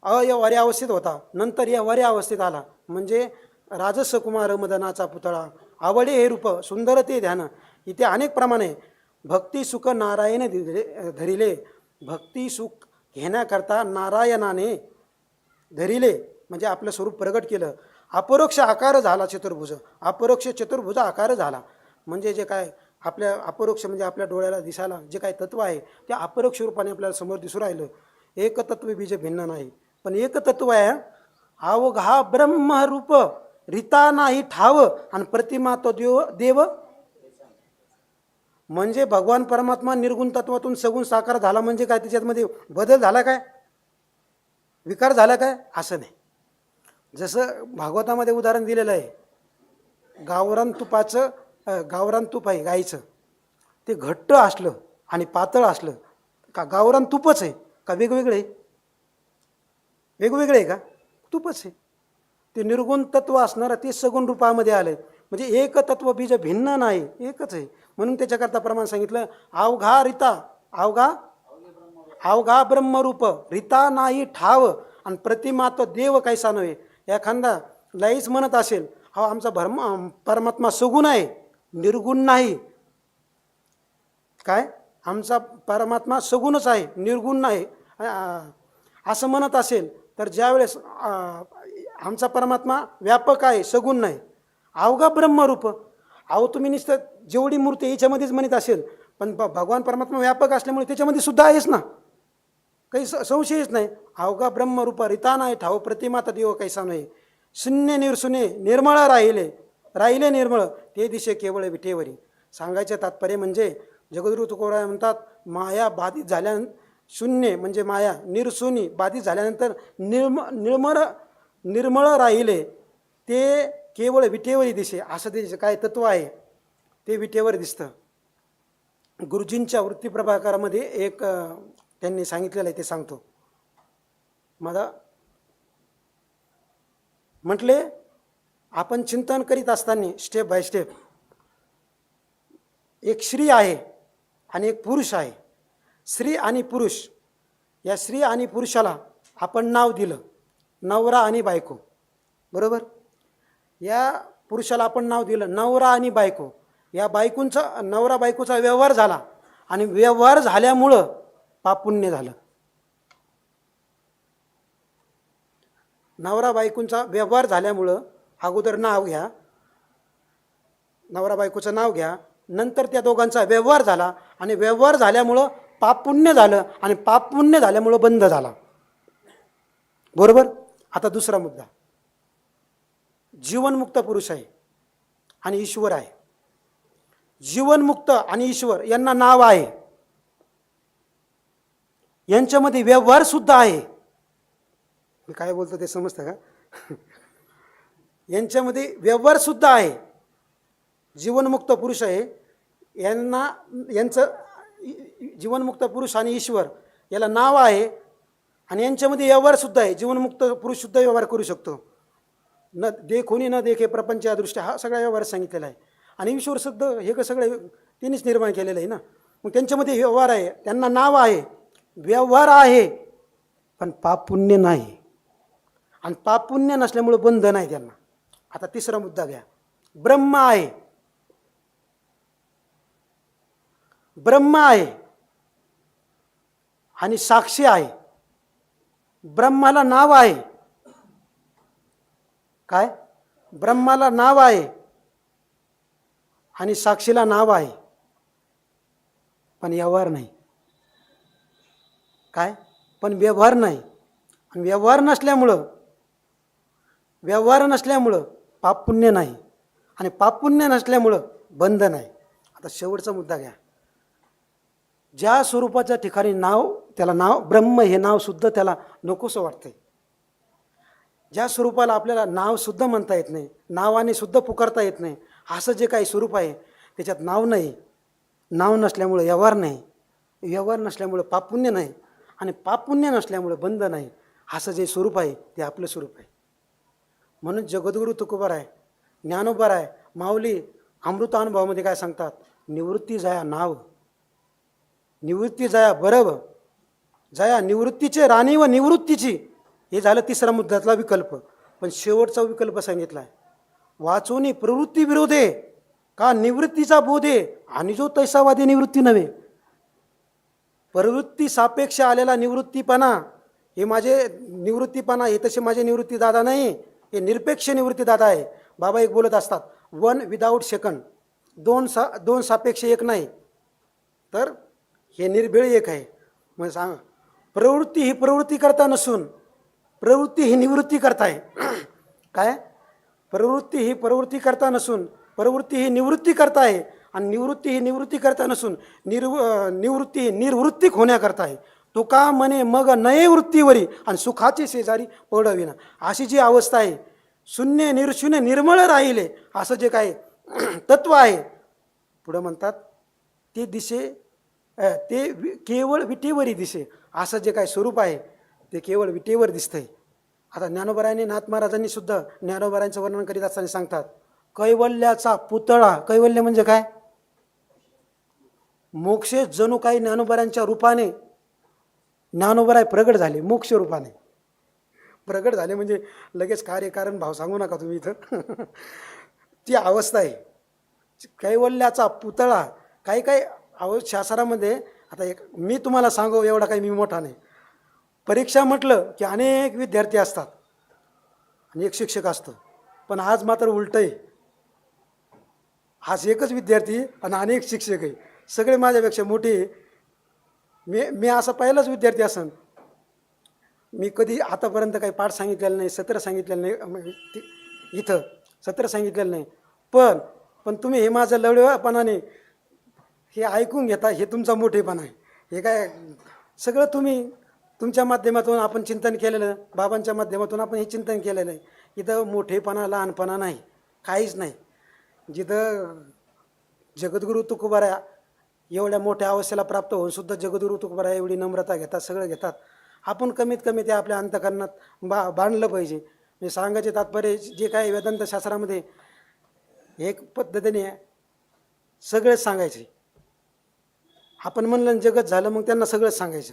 अयवारी अवस्थेत होता, नंतर या वारी अवस्थेत आला. म्हणजे राजस कुमार मदनाचा पुतळा आवडे हे रूप सुंदर ते ध्यान. इथे अनेक प्रमाणे भक्ती सुख नारायण धरिले. भक्ती सुख घेण्याकरता नारायणाने धरिले म्हणजे आपलं स्वरूप प्रगट केलं. अपरोक्ष आकार झाला चतुर्भुज, अपरोक्ष चतुर्भुज आकार झाला. म्हणजे जे काय आपल्या अपरोक्ष म्हणजे आपल्या डोळ्याला दिसायला जे काय तत्व आहे ते अपरोक्ष रूपाने आपल्याला समोर दिसू राहिलं. एकतत्व बीज भिन्न नाही, पण एकतत्व आहे. अवघा ब्रह्मरूप रीता नाही ठाव आणि प्रतिमा तो देव. म्हणजे भगवान परमात्मा निर्गुण तत्वातून सगुण साकार झाला म्हणजे काय, त्याच्यामध्ये बदल झाला काय, विकार झाला काय, असं नाही. जसं भागवतामध्ये उदाहरण दिलेलं आहे, गावरान तूप आहे गाईचं, ते घट्ट असलं आणि पातळ असलं का गावरान तूपच आहे का वेगवेगळे आहे? वेगवेगळे आहे का? तूपच आहे. ते निर्गुण तत्व असणारं ते सगुण रूपामध्ये आलं. म्हणजे एक तत्व बीज भिन्न नाही, एकच आहे. म्हणून त्याच्याकरता प्रमाण सांगितलं, अवघा ब्रह्मरूप रीता नाही ठाव आणि प्रतिमा तो देव कैसा नव्हे. एखादा लईच म्हणत असेल हा आमचा परमात्मा सगुण आहे निर्गुण नाही, काय आमचा परमात्मा सगुणच आहे निर्गुण नाही असं म्हणत असेल तर ज्यावेळेस आमचा परमात्मा व्यापक आहे, सगुण नाही, अवघा ब्रह्मरूप. अहो तुम्ही नुसतं जेवढी मूर्ती आहे याच्यामध्येच म्हणत असेल, पण भगवान परमात्मा व्यापक असल्यामुळे त्याच्यामध्ये सुद्धा आहेच ना, काही संशयच नाही. अवघा ब्रह्मरूप रिता नाही ठाव प्रतिमाता देव कैसा नाही. शून्य निर्शून्य निर्मळ राहिले निर्मळ ते दिशे केवळ विठेवरी. सांगायचं तात्पर्य म्हणजे जगद्गुरु तुकोबराय म्हणतात, माया बाधित झाल्यानंतर शून्य म्हणजे माया निर्शून्य बाधित झाल्यानंतर निर्मळ राहिले ते केवळ विटेवरी दिसे. असं ते काय तत्व आहे ते विटेवर दिसतं. गुरुजींच्या वृत्तीप्रभाकरामध्ये एक त्यांनी सांगितलेलं आहे ते सांगतो. मला म्हटले आपण चिंतन करीत असताना स्टेप बाय स्टेप एक स्त्री आहे आणि एक पुरुष आहे. स्त्री आणि पुरुष, या स्त्री आणि पुरुषाला आपण नाव दिलं नवरा आणि बायको, बरोबर. या पुरुषाला आपण नाव दिलं नवरा आणि बायको. या बायकोंचा नवरा बायकोचा व्यवहार झाला आणि व्यवहार झाल्यामुळं पापुण्य झालं. नवरा बायकोंचा व्यवहार झाल्यामुळं अगोदर नाव घ्या, नवरा बायकोचं नाव घ्या, नंतर त्या दोघांचा व्यवहार झाला आणि व्यवहार झाल्यामुळं पापुण्य झालं आणि पापुण्य झाल्यामुळं बंध झाला, बरोबर. आता दुसरा मुद्दा, जीवनमुक्त पुरुष आहे आणि ईश्वर आहे. जीवनमुक्त आणि ईश्वर यांना नाव आहे, यांच्यामध्ये व्यवहार सुद्धा आहे. मी काय बोलतो ते समजतं का? यांच्यामध्ये व्यवहार सुद्धा आहे. जीवनमुक्त पुरुष आहे, यांचं जीवनमुक्त पुरुष आणि ईश्वर याला नाव आहे आणि यांच्यामध्ये व्यवहार सुद्धा आहे. जीवनमुक्त पुरुष सुद्धा व्यवहार करू शकतो. न देखोनी न देखे प्रपंच या दृष्ट्या हा सगळा व्यवहार सांगितलेला आहे. आणि ईश्वर सुद्धा हे का सगळं त्यांनीच निर्माण केलेलं आहे ना. मग त्यांच्यामध्ये व्यवहार आहे, त्यांना नाव आहे, व्यवहार आहे, पण पाप पुण्य नाही. आणि पाप पुण्य नसल्यामुळं बंध नाही त्यांना. आता तिसरा मुद्दा घ्या, ब्रह्म आहे. ब्रह्म आहे आणि साक्षी आहे. ब्रह्माला नाव आहे, काय? ब्रह्माला नाव आहे आणि साक्षीला नाव आहे, पण व्यवहार नाही. काय? पण व्यवहार नाही. आणि व्यवहार नसल्यामुळं पाप पुण्य नाही आणि पाप पुण्य नसल्यामुळं बंध नाही. आता शेवटचा मुद्दा घ्या, ज्या स्वरूपाच्या ठिकाणी नाव, त्याला नाव ब्रह्म हे नाव सुद्धा त्याला नकोसं वाटतंय. ज्या स्वरूपाला आपल्याला नाव सुद्धा म्हणता येत नाही, नावाने सुद्धा पुकारता येत नाही, असं जे काही स्वरूप आहे त्याच्यात नाव नाही. नाव नसल्यामुळं व्यवहार नाही, व्यवहार नसल्यामुळं पापुण्य नाही आणि पापुण्य नसल्यामुळं बंध नाही. असं जे स्वरूप आहे ते आपलं स्वरूप आहे. म्हणून जगद्गुरु तुकोबाराय, ज्ञानोबाराय, माऊली अमृतानुभवामध्ये काय सांगतात? निवृत्ती जया नाव, निवृत्ती जया बरब, जया निवृत्तीचे राणी व निवृत्तीची. हे झालं तिसरा मुद्द्यातला विकल्प. पण शेवटचा विकल्प सांगितला आहे, वाचोनी प्रवृत्ती विरोधे का निवृत्तीचा बोधे आणि जो तैसावादी निवृत्ती नव्हे. प्रवृत्ती सापेक्ष आलेला निवृत्तीपणा हे माझे निवृत्तीपणा, हे तसे माझे निवृत्ती दादा नाही, हे निरपेक्ष निवृत्ती दादा आहे. बाबा एक बोलत असतात, वन विदाऊट सेकंड, दोन सापेक्ष एक नाही, तर हे निर्भेळ एक आहे. मग सांग, प्रवृत्ती ही प्रवृत्ती करता नसून प्रवृत्ती ही निवृत्ती करताय. काय? प्रवृत्ती ही प्रवृत्ती करता नसून प्रवृत्ती ही निवृत्ती करताय आणि निवृत्ती ही निवृत्ती करता नसून निवृत्ती ही निर्वृत्तीक होण्याकरता आहे. तुका म्हणे मग नये वृत्तीवरी आणि सुखाची शेजारी पडविना. अशी जी अवस्था आहे, शून्य निर्शून्य निर्मळ राहिले असं जे काय तत्व आहे, पुढं म्हणतात ते दिसे, ते केवळ विटेवरी दिसे. असं जे काय स्वरूप आहे ते केवळ विटेवर दिसतंय. आता ज्ञानोबारायांनी, नाथ महाराजांनी सुद्धा ज्ञानोबारायांचं वर्णन करीत असताना सांगतात, कैवल्याचा पुतळा. कैवल्य म्हणजे काय? मोक्षे जणू काही ज्ञानोबारायांच्या रूपाने ज्ञानोबाराय प्रगट झाले, मोक्ष रूपाने प्रगट झाले. म्हणजे लगेच कार्यकारण भाव सांगू नका तुम्ही इथं. ती अवस्था आहे कैवल्याचा पुतळा. काही काही शास्त्रामध्ये, आता एक मी तुम्हाला सांगू, एवढा काही मी मोठा नाही, परीक्षा म्हटलं की अनेक विद्यार्थी असतात. आणि एक शिक्षक असतं. पण आज मात्र उलटं आहे. आज एकच विद्यार्थी आणि अनेक शिक्षक आहे. सगळे माझ्यापेक्षा मोठे आहे. मी असा पहिलाच विद्यार्थी असन. मी कधी आतापर्यंत काही पाठ सांगितलेलं नाही, सत्र सांगितलेलं नाही, इथं सत्र सांगितलेलं नाही. पण तुम्ही हे माझं लढवपणाने हे ऐकून घेता, हे तुमचा मोठेपणा आहे. हे काय सगळं तुम्ही तुमच्या माध्यमातून आपण चिंतन केलेलं, बाबांच्या माध्यमातून आपण हे चिंतन केलेलं आहे. इथं मोठेपणा लहानपणा नाही, काहीच नाही. जिथं जगद्गुरू तुकोबारा एवढ्या मोठ्या अवस्थेला प्राप्त होऊन सुद्धा जगद्गुरू तुकोबारा एवढी नम्रता घेतात, सगळं घेतात. आपण कमीत कमी ते आपल्या अंतःकरणात बांधलं पाहिजे. मी सांगायचे तात्पर्य जे काय वेदांत शास्त्रामध्ये एक पद्धतीने सगळेच सांगायचे. आपण म्हणलं जगत झालं मग त्यांना सगळंच सांगायचं,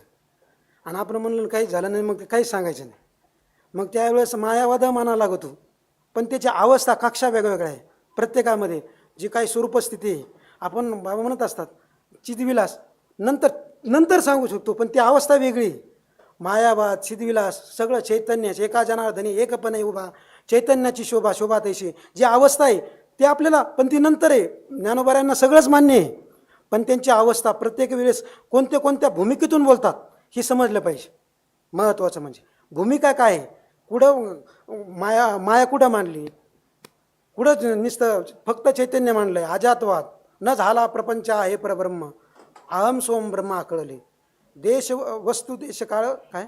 आणि आपण म्हणलं काहीच झालं नाही मग ते काहीच सांगायचं नाही. मग त्यावेळेस मायावाद माना लागतो. पण त्याची अवस्था कक्षा वेगवेगळ्या आहे प्रत्येकामध्ये. जी काही स्वरूपस्थिती आहे, आपण बाबा म्हणत असतात चितविलास नंतर सांगू शकतो, पण ती अवस्था वेगळी. मायावाद चितविलास सगळं चैतन्याचे एका जनार्दनी एकपणे उभा चैतन्याची शोभा शोभा तैशी जी अवस्था आहे ती आपल्याला, पण ती नंतर आहे. ज्ञानोबाऱ्यांना सगळंच मान्य आहे, पण त्यांची अवस्था प्रत्येक वेळेस कोणत्या भूमिकेतून बोलतात हे समजलं पाहिजे. महत्त्वाचं म्हणजे भूमिका काय आहे, कुठं माया कुठं मांडली, कुठं नुसतं फक्त चैतन्य मांडलं आहे. अजातवाद न झाला प्रपंच आहे परब्रह्म, अहम सोम ब्रह्मा कळले. देश वस्तू देशकाळ काय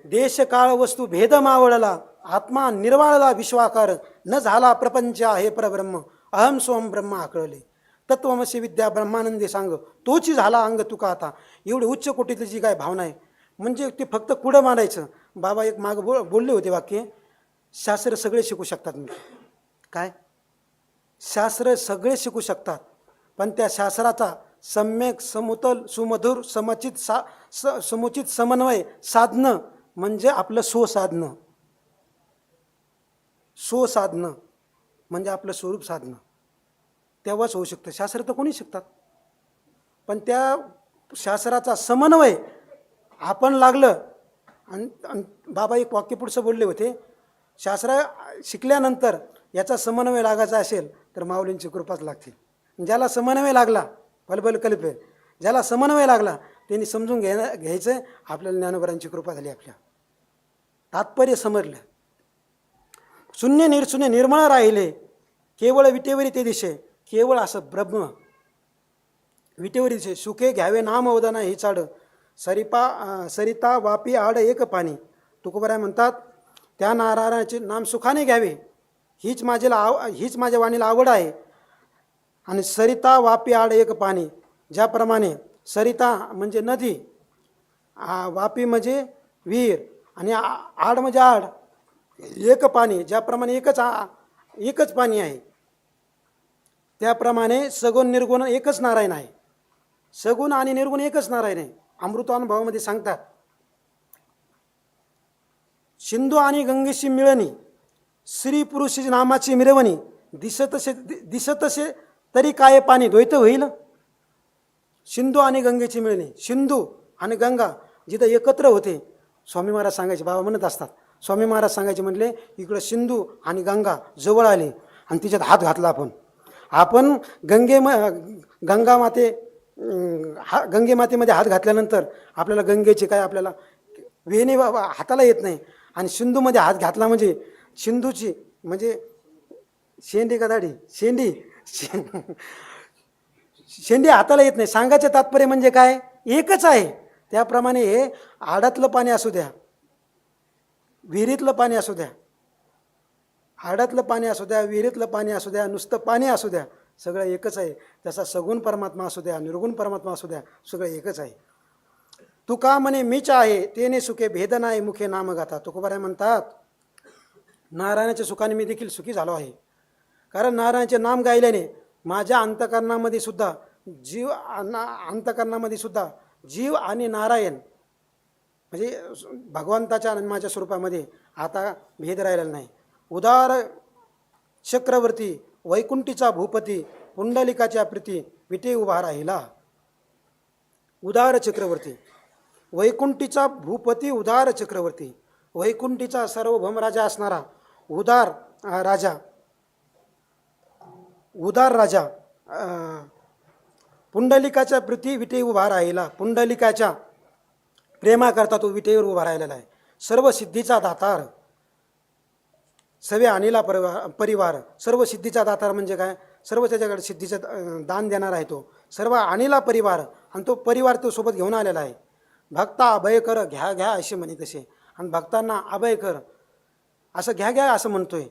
देशकाळ वस्तू भेद मावळला, आत्मा निर्वाळला विश्वाकार, न झाला प्रपंच आहे परब्रह्म, अहम सोम ब्रह्मा कळले. तत्वमसी विद्या ब्रह्मानंदी सांग, तोची झाला अंग तुका आता. एवढी उच्च कोटीतली जी काय भावना आहे, म्हणजे ते फक्त कुठं मानायचं. बाबा एक माग बोलले होते वाक्य, शास्त्र सगळे शिकू शकतात. मी काय शास्त्र सगळे शिकू शकतात, पण त्या शास्त्राचा सम्यक समतोल सुमधुर समुचित समन्वय साधणं म्हणजे आपलं स्वसाधनं म्हणजे आपलं स्वरूप साधणं. तेव्हाच होऊ शकतं. शास्त्र तर कोणी शिकतात, पण त्या शास्त्राचा समन्वय आपण लागलं. आणि बाबा एक वाक्य पुढचं बोलले होते, शास्त्र शिकल्यानंतर याचा समन्वय लागायचा असेल तर माऊलींची कृपाच लागते. ज्याला समन्वय लागला बलबल कल्पे, ज्याला समन्वय लागला त्यांनी समजून घ्यायचं आपल्याला ज्ञानोबरांची कृपा झाली. आपल्या तात्पर्य समजलं. शून्य निर्शून्य निर्मळ राहिले, केवळ विटेवरी ते दिशे, केवळ असं ब्रह्म विटेवरी दिशे. सुखे घ्यावे नाम वदना ही चाड, सरिता वापी आड एक पाणी. तुकोबाराय म्हणतात त्या नारायणाचे नाम सुखाने घ्यावे, हीच माझ्या वाणीला आवड आहे. आणि सरिता वापी आड एक पाणी, ज्याप्रमाणे सरिता म्हणजे नदी, वापी म्हणजे विहीर, आणि आड म्हणजे आड, एक पाणी, ज्याप्रमाणे एकच पाणी आहे, त्याप्रमाणे सगुण निर्गुण एकच नारायण आहे. सगुण आणि निर्गुण एकच नारायण आहे. अमृतानुभवामध्ये सांगतात, सिंधू आणि गंगेशी मिळणी, स्त्री पुरुष नामाची मिरवणी, दिसतसे तरी काय पाणी द्वैत होईल. सिंधू आणि गंगेची मिळणी, सिंधू आणि गंगा जिथं एकत्र होते. स्वामी महाराज सांगायचे, बाबा म्हणत असतात, स्वामी महाराज सांगायचे म्हटले, इकडं सिंधू आणि गंगा जवळ आले आणि तिच्यात हात घातला. आपण गंगे मातेमध्ये हात घातल्यानंतर आपल्याला गंगेची काय आपल्याला वेणी हाताला येत नाही. आणि सिंधूमध्ये हात घातला म्हणजे सिंधूची म्हणजे शेंडी का दाढी शेंडी हाताला येत नाही. सांगायचं तात्पर्य म्हणजे काय, एकच आहे. त्याप्रमाणे हे आडातलं पाणी असू द्या, विहिरीतलं पाणी असू द्या, आडातलं पाणी असू द्या, विहिरीतलं पाणी असू द्या, नुसतं पाणी असू द्या, सगळं एकच आहे. त्याचा सगुण परमात्मा असू द्या, निर्गुण परमात्मा असू द्या, सगळं एकच आहे. तुका म्हणे मीच आहे, तेने सुखे भेद नाही मुखे नाम गाता. तुकोबाराय म्हणतात, नारायणाच्या सुखाने मी देखील सुखी झालो आहे. कारण नारायणाचे नाम गायल्याने माझ्या अंतःकरणामध्ये सुद्धा जीव आणि नारायण म्हणजे भगवंताच्या आणि माझ्या स्वरूपामध्ये आता भेद राहिलेला नाही. उदार चक्रवर्ती वैकुंठीचा भूपती, पुंडलिकाच्या प्रीती विटे उभा राहिला. उदार चक्रवर्ती, वैकुंठीचा भूपती, उदार चक्रवर्ती, वैकुंठीचा सार्वभौम राजा असणारा उदार राजा पुंडलिकाच्या प्रती विटे उभा राहिला. पुंडलिकाच्या प्रेमाकरता तो विटेवर उभा राहिलेला आहे. सर्व सिद्धीचा दातार, सवे अनिला परिवार. सर्व सिद्धीचा दातार म्हणजे काय? सर्व त्याच्याकडे सिद्धीचं दान देणार आहे तो. सर्व अनिला परिवार, आणि तो परिवार तो सोबत घेऊन आलेला आहे. भक्ता अभय कर, घ्या घ्या असे म्हणे तसे, आणि भक्तांना अभय कर असं घ्या घ्या असं म्हणतोय.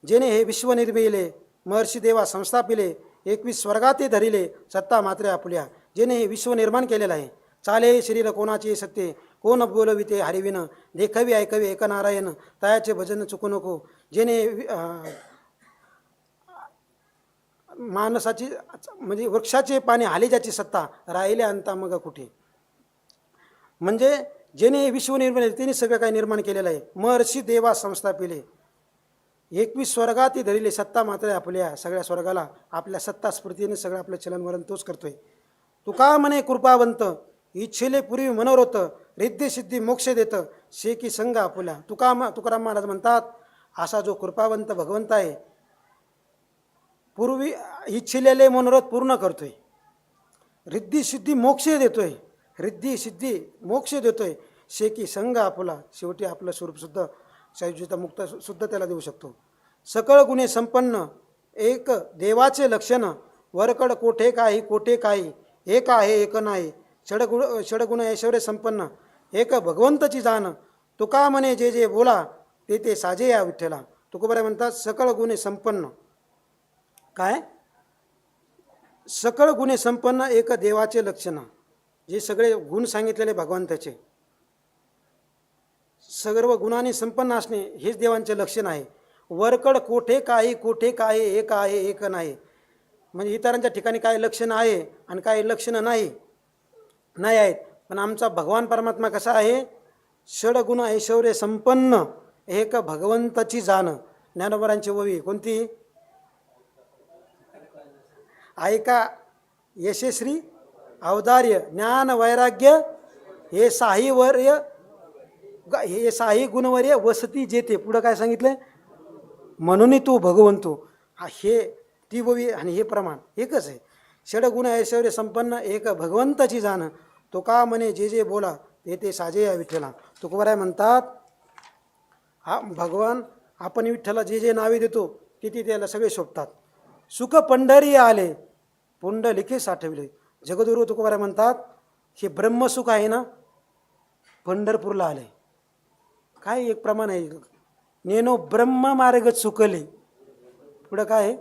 जेणे हे विश्व निर्मिले, महर्षी देवा संस्थापिले, 21 स्वर्गाते धरिले, सत्ता मात्रे आपुल्या. जेणे हे विश्व निर्माण केलेलं आहे. चाले शरीर कोणाचे सत्य, कोण बोलविते हरिविन, देखवी ऐकवी एक नारायण, तयाचे भजन चुकू नको. जेणे माणसाची म्हणजे वृक्षाचे पाणी हाले ज्याची सत्ता, राहिले अंता मग कुठे. म्हणजे जेणे विश्व निर्माण त्याने सगळं काही निर्माण केलेलं आहे. महर्षी देवा संस्थापिले, 21 स्वर्गाती धरिले, सत्ता मात्र आपल्या. सगळ्या स्वर्गाला आपल्या सत्ता स्फूर्तीने सगळं आपलं चलनवलन तोच करतोय. तुका म्हणे कृपावंत, इच्छेले पूर्वी मनोरथ, रिद्धी सिद्धी मोक्ष देत, शेकी संग आपुल्या. तुकाराम महाराज म्हणतात, असा जो कृपावंत भगवंत आहे, पूर्वी इच्छिलेले मनोरथ पूर्ण करतोय, रिद्धी सिद्धी मोक्ष देतोय, रिद्धी सिद्धी मोक्ष देतोय, शेकी संग आपुला. शेवटी आपलं स्वरूपसुद्धा शैवचिता मुक्त सुद्धा त्याला देऊ शकतो. सकळ गुणे संपन्न, एक देवाचे लक्षण, वरकड कोठे काही कोठे काही, एक आहे एक नाही, षडगुण ऐश्वर्य संपन्न, एक भगवंताची जाण. तुका म्हणे जे जे बोला, ते ते साजे या विठ्ठला. तुकोबाराय म्हणतात सकळ गुणे संपन्न. काय? सकळ गुणे संपन्न, एक देवाचे लक्षण. जे सगळे गुण सांगितलेले भगवंताचे, सर्व गुणांनी संपन्न असणे हेच देवांचे लक्षण आहे. वरकड कोठे काही कोठे काय, एक आहे एक नाही. म्हणजे इतरांच्या ठिकाणी काही लक्षण आहे आणि काही लक्षणं नाही आहेत. पण आमचा भगवान परमात्मा कसा आहे? षडगुण ऐश्वर्य संपन्न, एक भगवंताची जाण. ज्ञानोबरांची ओवी कोणती? ऐका, यशस्वी औदार्य ज्ञान वैराग्य हे साही गुणवर्य वसती जेते. पुढं काय सांगितलं? म्हणून तू भगवंतो. हे ती ओवी आणि हे प्रमाण एकच आहे. षडगुण ऐश्वर्य संपन्न, एक भगवंताची जाण. तो का म्हणे जे जे बोला, ते ते साजे या विठ्ठला. तुकोबाराय म्हणतात, हा भगवान आपण विठ्ठला जे जे नावे देतो ते ते त्याला सगळे शोभतात. सुख पंढरी आले, पुंडलिके साठविले. जगद्गुरु तुकोबाराय म्हणतात, हे ब्रह्मसुख आहे ना, पंढरपूरला आले. काय एक प्रमाण आहे, नेनो ब्रह्म मार्ग चुकले. पुढं काय आहे?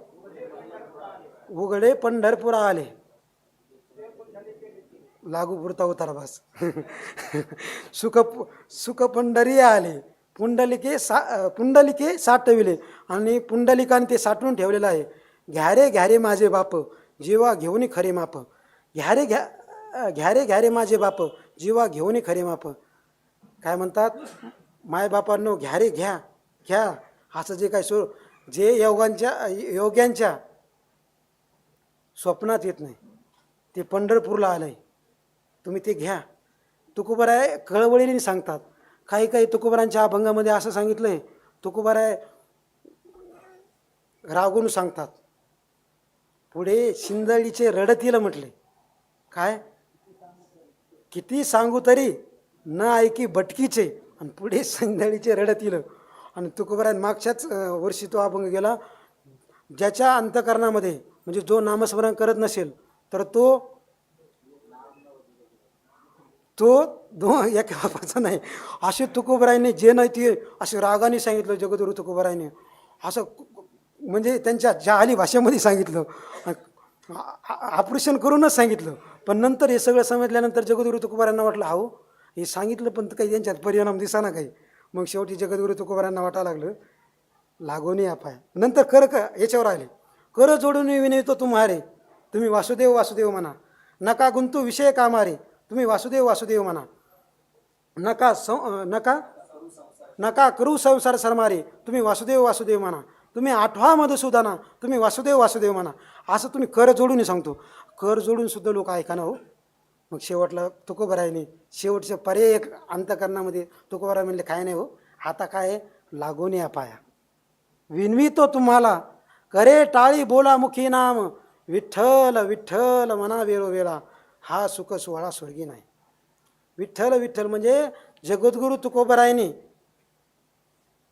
उघडे पंढरपूर आले. लागू पुरता उतारा बस. सुख पंढरी आले, पुंडलिके साठविले. आणि पुंडलिकाने ते साठवून ठेवलेलं आहे. घ्यारे घ्यारे माझे बाप, जीवा घेऊन खरे माप. घ्यारे घ्यारे माझे बाप, जीवा घेऊन खरे माप. काय म्हणतात? मायबापांनो घ्यारे घ्या घ्या. असं जे काय जे योग्यांच्या स्वप्नात येत नाही, ते पंढरपूरला आलंय, तुम्ही ते घ्या. तुकोबाराय कळवळीने सांगतात. काही तुकोबारांच्या अभंगामध्ये असं सांगितलंय, तुकोबाराय रागून सांगतात. पुढे शिंदळीचे रडतील म्हटले. काय? किती सांगू तरी न ऐकी भटकीचे, आणि पुढे शिंदळीचे रडतील. आणि तुकोबाराय मागच्याच वर्षी तो अभंग गेला, ज्याच्या अंतकरणामध्ये म्हणजे जो नामस्मरण करत नसेल तर तो एका बापाचा नाही. असे तुकोबारायने जे नाही ते असे रागाने सांगितलं. जगद्गुरु तुकोबारायने असं म्हणजे त्यांच्या जाहली भाषेमध्ये सांगितलं, ऑपरेशन करूनच सांगितलं. पण नंतर हे सगळं समजल्यानंतर जगद्गुरु तुकोबारायांना वाटलं, अहो हे सांगितलं पण काही त्यांच्यात परिणाम दिसाना काही. मग शेवटी जगद्गुरु तुकोबारायांना वाटायला लागलं, लागून या पाय. नंतर याच्यावर आले, कर जोडून विनयतो तुम्हारे, तुम्ही वासुदेव वासुदेव म्हणा. नका गुंतू विषय कामारे, तुम्ही वासुदेव वासुदेव म्हणा. नका करू संसार सरमारे, तुम्ही वासुदेव वासुदेव म्हणा. तुम्ही आठवा मधुसूदना, तुम्ही वासुदेव वासुदेव म्हणा. असं तुम्ही कर जोडून सांगतो. कर जोडून सुद्धा लोक ऐका ना हो. मग शेवटला तुकोबारायने शेवटच्या पर्याय अंतकरणामध्ये तुकोबाराय म्हणले, काय नाही हो, आता काय लागून या पाया. विनवितो तुम्हाला करे टाळी बोला मुखी नाम विठ्ठल विठ्ठल मना वेळोवेळा हा सुख सोहळा स्वर्गी नाही. विठ्ठल विठ्ठल म्हणजे जगद्गुरु तुकोबरायने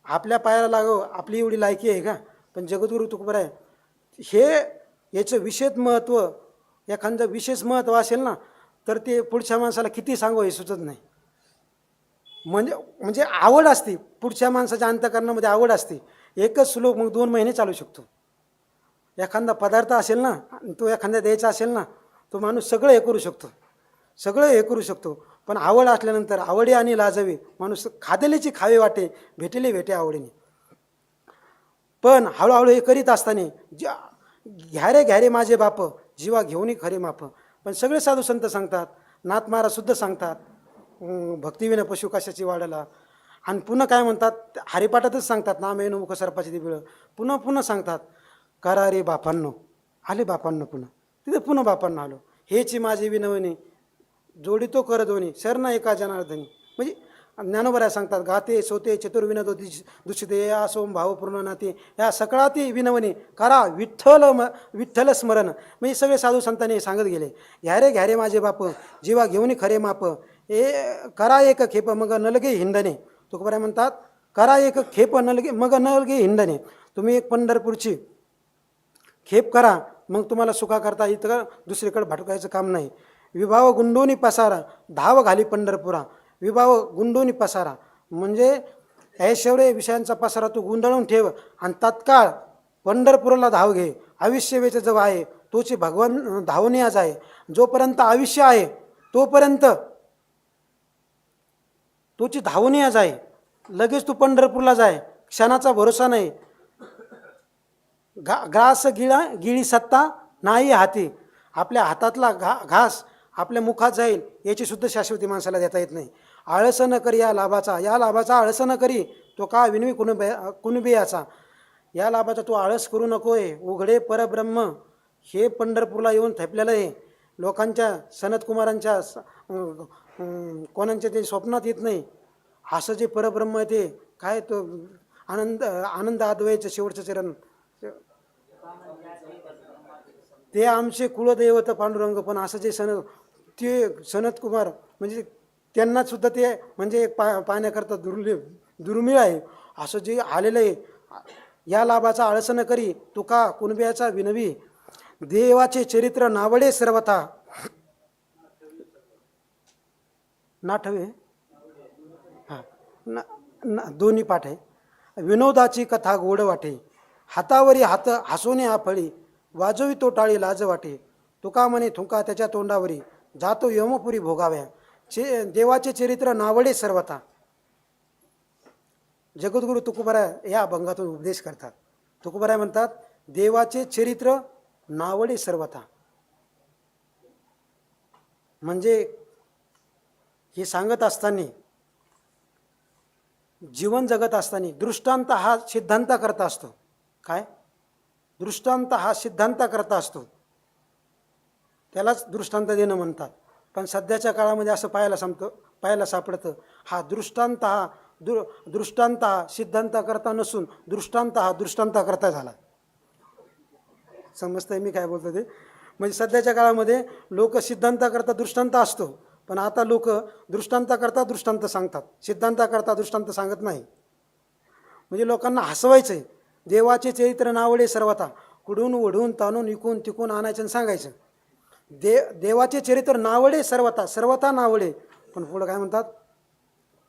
आपल्या पायाला लागो आपली एवढी लायकी आहे का, पण जगद्गुरु तुकोबराय हे याचं विशेष महत्त्व, एखादं विशेष महत्त्व असेल ना तर ते पुढच्या माणसाला किती सांगू हे सुचत नाही. म्हणजे आवड असते, पुढच्या माणसाच्या अंतःकरणामध्ये आवड असते. एकच श्लोक मग 2 महिने चालू शकतो. एखादा पदार्थ असेल ना, तो एखाद्या द्यायचा असेल ना, तो माणूस सगळं हे करू शकतो, सगळं हे करू शकतो. पण आवड असल्यानंतर आवडी आणि लाजवी माणूस खादेलीची खावे वाटे भेटेली भेटे आवडीने. पण हळूहळू हे करीत असताना घ्या रे माझे बाप जीवा घेऊन खरे माप. पण सगळे साधू संत सांगतात, नाथ महाराज सुद्धा सांगतात, भक्तिविना पशु कशाची वाढला. आणि पुन्हा काय म्हणतात, हरिपाठातच सांगतात, नाम येणं मुख सर्पाची ती बिळ. पुन्हा पुन्हा सांगतात, करा रे बापांनो. आले बापांनो पुन्हा, तिथे पुन्हा बापांना आलो. हेची माझी विनवणी जोडितो कर दोन्ही शरण एका जनार्दनी. म्हणजे ज्ञानोबराय सांगतात, गाते सोते चतुर्विनोद दुषिते या सोम भावपूर्ण नाते या सकळाती विनवणी करा विठ्ठल स्मरण. म्हणजे सगळे साधू संतांनी सांगत गेले, घ्या रे माझे बाप जीवा घेऊन खरे माप. करा एक खेप मग नलगे हिंदणे. तुकोबराय म्हणतात, करा एक खेप नलगे मग नलगे हिंदणे. तुम्ही एक पंढरपूरची खेप करा, मग तुम्हाला सुखा करता इथं दुसरीकडे भटकायचं काम नाही. विभाव गुंडोनी पसारा धाव घाली पंढरपुरा. विभाव गुंडोनी पसारा म्हणजे ऐश्वर्य विषयांचा पसारा तू गुंडाळून ठेव आणि तत्काळ पंढरपुराला धाव घे. आयुष्यवेचं जवळ आहे तोची भगवान धावणे आज आहे. जोपर्यंत आयुष्य आहे तोपर्यंत तोची धावणे आज आहे. लगेच तू पंढरपूरला जाय, क्षणाचा भरोसा नाही. ग्रास गिळी सत्ता नाही हाती. आपल्या हातातला घास आपल्या मुखात जाईल याची सुद्धा शाश्वती माणसाला देता येत नाही. आळस न करी या लाभाचा आळस न करी तो का विनवी कुणबी याचा. या लाभाचा तू आळस करू नकोय. उघडे परब्रह्म हे पंढरपूरला येऊन थपलेलं आहे. लोकांच्या सनत कुमारांच्या कोणाच्या ते स्वप्नात येत नाही. असं जे परब्रह्म आहे ते काय, तो आनंद अद्वैतचं शेवटचं चरण ते आमचे कुलदैवत पांडुरंग. पण असं जे ते सनत कुमार म्हणजे त्यांना सुद्धा ते म्हणजे पाहण्याकरता दुर्मिळ आहे. असं जे आलेलं आहे, या लाभाचा आळस न करी तुका कुणब्याचा विनवी. देवाचे चरित्र नावडे सर्वथा नाठवे. हां दोन्ही पाठ आहे. विनोदाची कथा गोड वाटे हातावरी हात हसवणे हा फळी. वाजवी तो टाळी लाज वाटे तुका म्हणे थुंका त्याच्या तोंडावरी. जातो यमपुरी भोगाव्या. देवाचे चरित्र नावडे सर्वथा. जगद्गुरु तुकोबराय या अभंगातून उपदेश करतात. तुकोबराय म्हणतात, देवाचे चरित्र नावडे सर्वथा. म्हणजे हे सांगत असताना, जीवन जगत असताना दृष्टांत हा सिद्धांत करता असतो. काय दृष्टांत हा सिद्धांत करता असतो, त्यालाच दृष्टांत देणं म्हणतात. पण सध्याच्या काळामध्ये असं पाहायला सापडतं. हा दृष्टांत हा सिद्धांत करता नसून दृष्टांत हा दृष्टांत करता झाला. समजतंय मी काय बोलतो ते. म्हणजे सध्याच्या काळामध्ये लोक सिद्धांत करता दृष्टांत असतो, पण आता लोक दृष्टांत करता दृष्टांत सांगतात, सिद्धांत करता दृष्टांत सांगत नाही. म्हणजे लोकांना हसवायचं आहे. देवाचे चरित्र नावडे सर्वथा. कुडून ओढून ताणून इकून तिकून आणायचं आणि सांगायचं. देवाचे चरित्र नावडे सर्वथा नावडे. पण पुढं काय म्हणतात,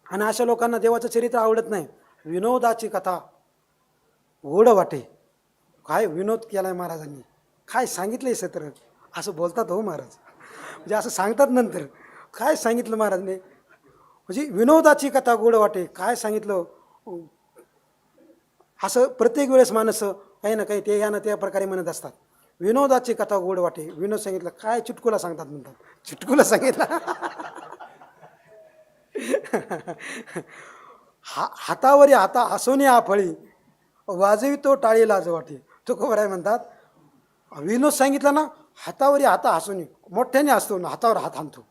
आणि अशा लोकांना देवाचं चरित्र आवडत नाही. विनोदाची कथा गोड वाटे. काय विनोद केलाय महाराजांनी, काय सांगितलंय सत्र, असं बोलतात हो महाराज. म्हणजे असं सांगतात नंतर, काय सांगितलं महाराजने. म्हणजे विनोदाची कथा गोड वाटे, काय सांगितलं. असं प्रत्येक वेळेस माणसं काही ना काही ते या ना त्या प्रकारे म्हणत असतात. विनोदाची कथा गोड वाटे. विनोद सांगितलं, काय चुटकुला सांगतात म्हणतात. चुटकुला सांगितला. हातावरी हाता हसवणे हा फळी. वाजवी तो टाळी लाज वाटे. तुकोबराय म्हणतात, विनोद सांगितला ना, हातावरी हाता हसवणे, मोठ्याने हसतो ना, हातावर हात हाणतो.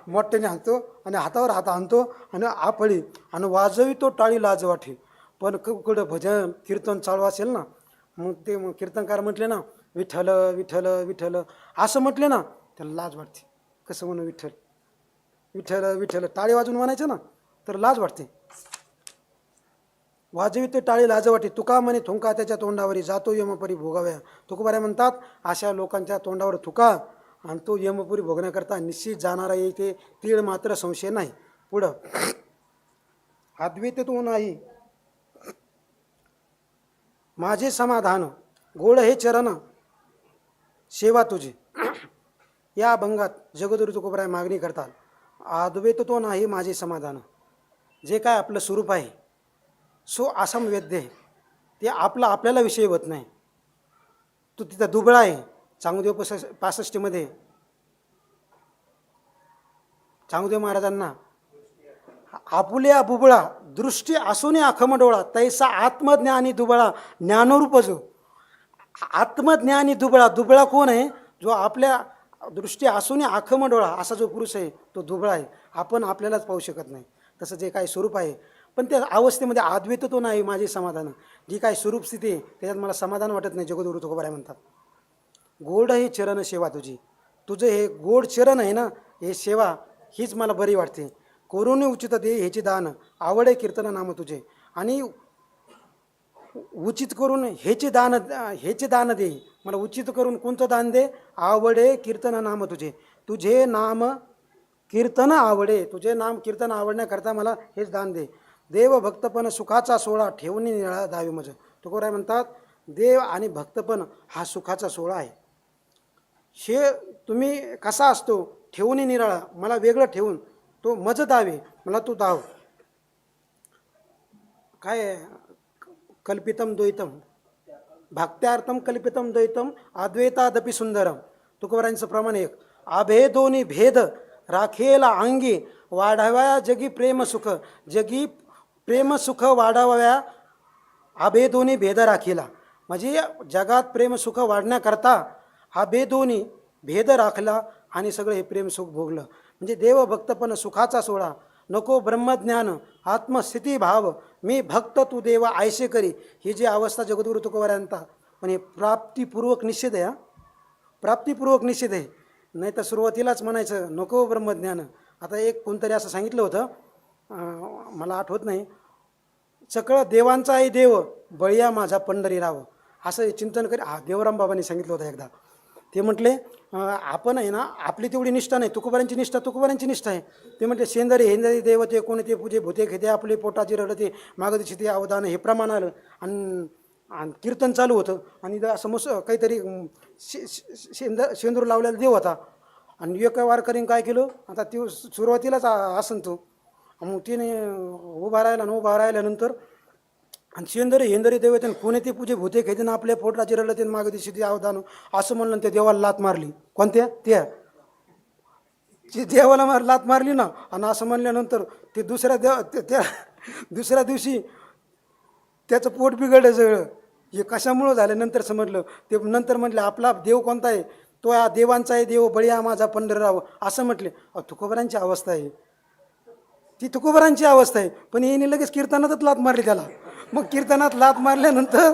मोठ्याने आणतो आणि हातावर हात आणतो आणि आपळी आणि वाजवी तो टाळी लाज वाटे. पण कुठं भजन कीर्तन चालू असेल ना, मग ते मग कीर्तनकार म्हटले ना विठ्ठल विठ्ठल विठ्ठल असं म्हटले ना, त्याला लाज वाटते. कसं म्हणू विठ्ठल विठ्ठल विठ्ठल टाळी वाजून म्हणायचं ना तर लाज वाटते. वाजवी ते टाळी लाज वाटे. तुका म्हणे थुंका त्याच्या तोंडावरी जातो यमपुरी भोगाव्या. तुकोबाऱ्या म्हणतात अशा लोकांच्या तोंडावर थुका आणि तो यमपुरी भोगण्याकरता निश्चित जाणारा येते, तीळ मात्र संशय नाही. पुढं अद्वैत तो नाही माझे समाधान, गोड हे चरण सेवा तुझी. या अभंगात जगद्गुरु तुकोबाराय मागणी करतात, अद्वैत तो नाही माझे समाधान. जे काय आपलं स्वरूप आहे सो आसम वेद्य आहे, ते आपल्याला विषय होत नाही. तो तिथं दुबळा आहे. चांगदेव 65मध्ये चांगदेव महाराजांना आपुल्या बुबळा दृष्टी असून आखम डोळा तैसा आत्मज्ञानी दुबळा ज्ञानरूप जो. आत्मज्ञानी दुबळा, दुबळा कोण आहे? जो आपल्या दृष्टी असून आखम डोळा असा जो पुरुष आहे तो दुबळा आहे. आपण आपल्यालाच पाहू शकत नाही. तसं जे काही स्वरूप आहे पण त्या अवस्थेमध्ये अद्वैत तो नाही माझे समाधान. जी काही स्वरूप स्थिती आहे त्याच्यात मला समाधान वाटत नाही. जगद्गुरु तुकोबाराय म्हणतात गोड हे चरण सेवा तुझी. तुझं हे गोड चरण आहे ना, हे सेवा हीच मला बरी वाटते. करून उचित दे ह्याची दान, आवडे कीर्तन नाम तुझे. आणि उचित करून ह्याचे दान दे. मला उचित करून कोणतं दान दे? आवडे कीर्तन नाम तुझे. तुझे नाम कीर्तन आवडे, तुझे नाम कीर्तन आवडण्याकरता मला हेच दान दे. देव भक्तपण सुखाचा सोहळा ठेवून निळा दावी मज. तुकोबाराय म्हणतात देव आणि भक्तपण हा सुखाचा सोहळा आहे. हे तुम्ही कसा असतो? ठेवून निराळा, मला वेगळं ठेवून तो मज दावे, मला तू दाव. काय कल्पितम द्वैतम भक्त्यार्थम कल्पितम द्वैतम अद्वैतादपि सुंदरम. तुकोबारायांचं प्रमाण एक, अभेदोनी भेद राखेला अंगी वाढाव्या जगी प्रेम सुख. जगी प्रेम सुख वाढाव्या अभेदोनी भेद राखीला. म्हणजे जगात प्रेम सुख वाढण्याकरता अभेदोनी भेद राखला आणि सगळं हे प्रेम सुख भोगलं. म्हणजे देव भक्तपण सुखाचा सोहळा, नको ब्रह्मज्ञान आत्मस्थिती भाव, मी भक्त तू देव आयशे करी. ही जी अवस्था जगद्गुरु तुकोबाराय म्हणतात. पण हे प्राप्तिपूर्वक निषेध आहे. प्राप्तिपूर्वक निषेध आहे. नाही तर सुरुवातीलाच म्हणायचं नको ब्रह्मज्ञान. आता एक कोणतरी असं सांगितलं होतं, मला आठवत नाही, सकळ देवांचा आहे देव बळीया माझा पंढरीराव, असं चिंतन करी. देवराम बाबांनी सांगितलं होतं एकदा. ते म्हटले आपण आहे ना, आपली तेवढी निष्ठा नाही, तुकोबारांची निष्ठा आहे. ते म्हटले शेंदरी हेंदरी देवते कोणी ते पूजे भूते घेते आपले पोटाची रडते मागदिशी ते अवधान. हे प्रमाण आलं आणि कीर्तन चालू होतं आणि असं काहीतरी शेंदूर लावलेला देव होता. आणि एका वारकरीने काय केलं, आता ते सुरुवातीलाच आसन तो, मग तिने उभा राहिल्यानंतर आणि शेंदरी हेंदरी देव येते कोणी ते पूजे भूते घेते ना आपल्या पोटाची रडते मागदिशी ते अवधान असं म्हणलं. ते देवाला लात मारली. कोणत्या? देवाला लात मारली ना. आणि असं म्हणल्यानंतर ते दुसऱ्या दिवशी त्याचं पोट बिघडलं सगळं. हे कशामुळं झालं नंतर समजलं. ते नंतर म्हटलं आपला देव कोणता आहे? तो या देवांचा आहे देव बळीया माझा पंढरीराव असं म्हटले. तुकोबारांची अवस्था आहे ती, तुकोबारांची अवस्था आहे. पण येणे लगेच कीर्तनातच लात मारली त्याला. मग कीर्तनात लात मारल्यानंतर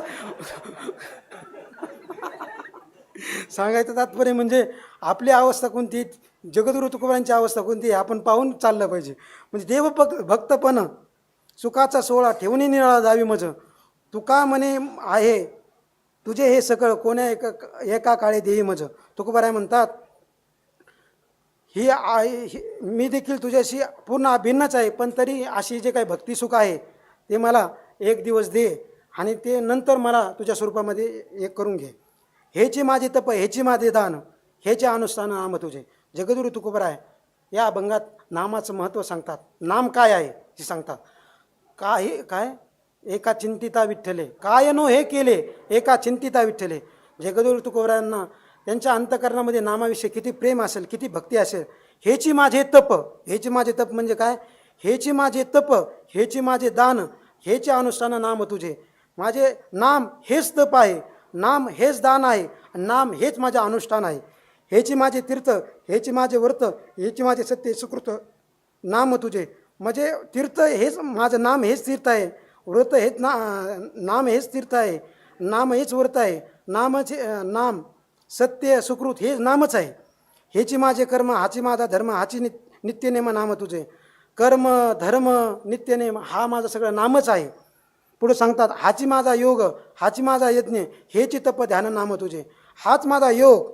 सांगायचं तात्पर्य म्हणजे आपली अवस्था कोणती, जगद्गुरु तुकोबारांची अवस्था कोणती आपण पाहून चाललं पाहिजे. म्हणजे देव भक्तपण सुखाचा सोहळा ठेवून निराळा जावी मज. तुका म्हणे आहे तुझे हे सकळ कोण्या एका काळी देई मज. तुकोबाराय म्हणतात मी देखील तुझ्याशी पूर्ण अभिन्नच आहे, पण तरी अशी जे काही भक्तिसुख आहे ते मला एक दिवस दे आणि ते नंतर मला तुझ्या स्वरूपामध्ये एक करून घे. हेचे माझे तप हेचे माझे दान हेचे अनुष्ठान नाम तुझे. जगद्गुरु तुकोबाराय या अभंगात नामाचं महत्त्व सांगतात. नाम काय आहे हे सांगतात. काय एका चिंतिता विठ्ठले काय नो हे केले एका चिंतिता विठ्ठले. जगद्गुरु तुकोबारायांना त्यांच्या अंतकरणामध्ये नामाविषयी किती प्रेम असेल, किती भक्ती असेल. हेची माझे तप म्हणजे काय? हेची माझे तप हेची माझे दान हेचे अनुष्ठान नाम तुझे. माझे नाम हेच तप आहे, नाम हेच दान आहे, नाम हेच माझे अनुष्ठान आहे. हेची माझे तीर्थ, हेची माझे व्रत, हेची माझे सत्य सुकृत नाम तुझे. म्हणजे तीर्थ हेच माझं नाम, हेच तीर्थ आहे. व्रत हेच नाम हेच तीर्थ आहे. नाम हेच व्रत आहे. नाम सत्य सुकृत हे नामच आहे. हेची माझे कर्म, हाची माझा धर्म, हाची नित्यनेम नाम तुझे. कर्म धर्म नित्यनेम हा माझा सगळं नामच आहे. पुढे सांगतात हाची माझा योग, हाची माझा यज्ञ, हेची तप ध्यान नाम तुझे. हाच माझा योग,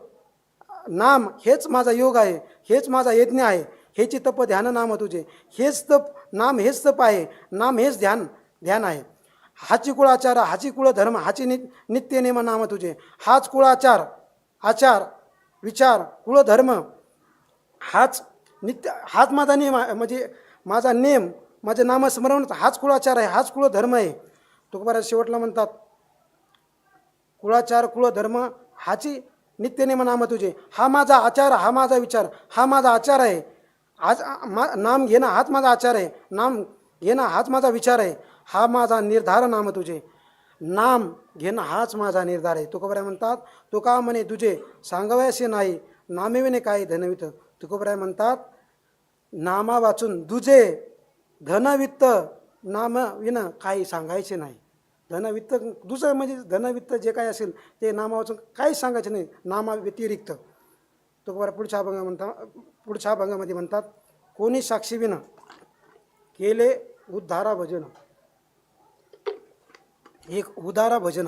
नाम हेच माझा योग आहे, हेच माझा यज्ञ आहे, हेची तप ध्यान नाम तुझे. हेच तप, नाम हेच तप आहे, नाम हेच ध्यान आहे. हाची कुळाचार, हाची कुळ धर्म, हाची नित्यनेम नाम तुझे. हाच कुळाचार, आचार विचार कुळधर्म हाच माझा नेम आहे. म्हणजे माझा नेम, माझे नामस्मरण हाच कुळाचार आहे, हाच कुळधर्म आहे. तुकोबाराज शेवटला म्हणतात कुळाचार कुळधर्म हाची नित्यनेम नाम तुझे. हा माझा आचार, हा माझा विचार, हा माझा आचार आहे. आज नाम घेणं हाच माझा आचार आहे, नाम घेणं हाच माझा विचार आहे, हा माझा निर्धार नाम तुझे. नाम घेणं हाच माझा निर्धार आहे. तुकोबाराय म्हणतात तुका म्हणे तुझे सांगावयाचे नाही, नामेविने काय धनवित. तुकोबाराय म्हणतात नामा वाचून दुजे धनवित्त, नाम विन काही सांगायचे नाही. धनवित्त दुसरं म्हणजे धनवित्त जे काय असेल ते नामा वाचून काही सांगायचे नाही, नामा व्यतिरिक्त. तुकोबाराय पुढच्या भागामध्ये म्हणतात कोणी साक्षी विन केले उद्धारा भजन. एक उदारा भजन,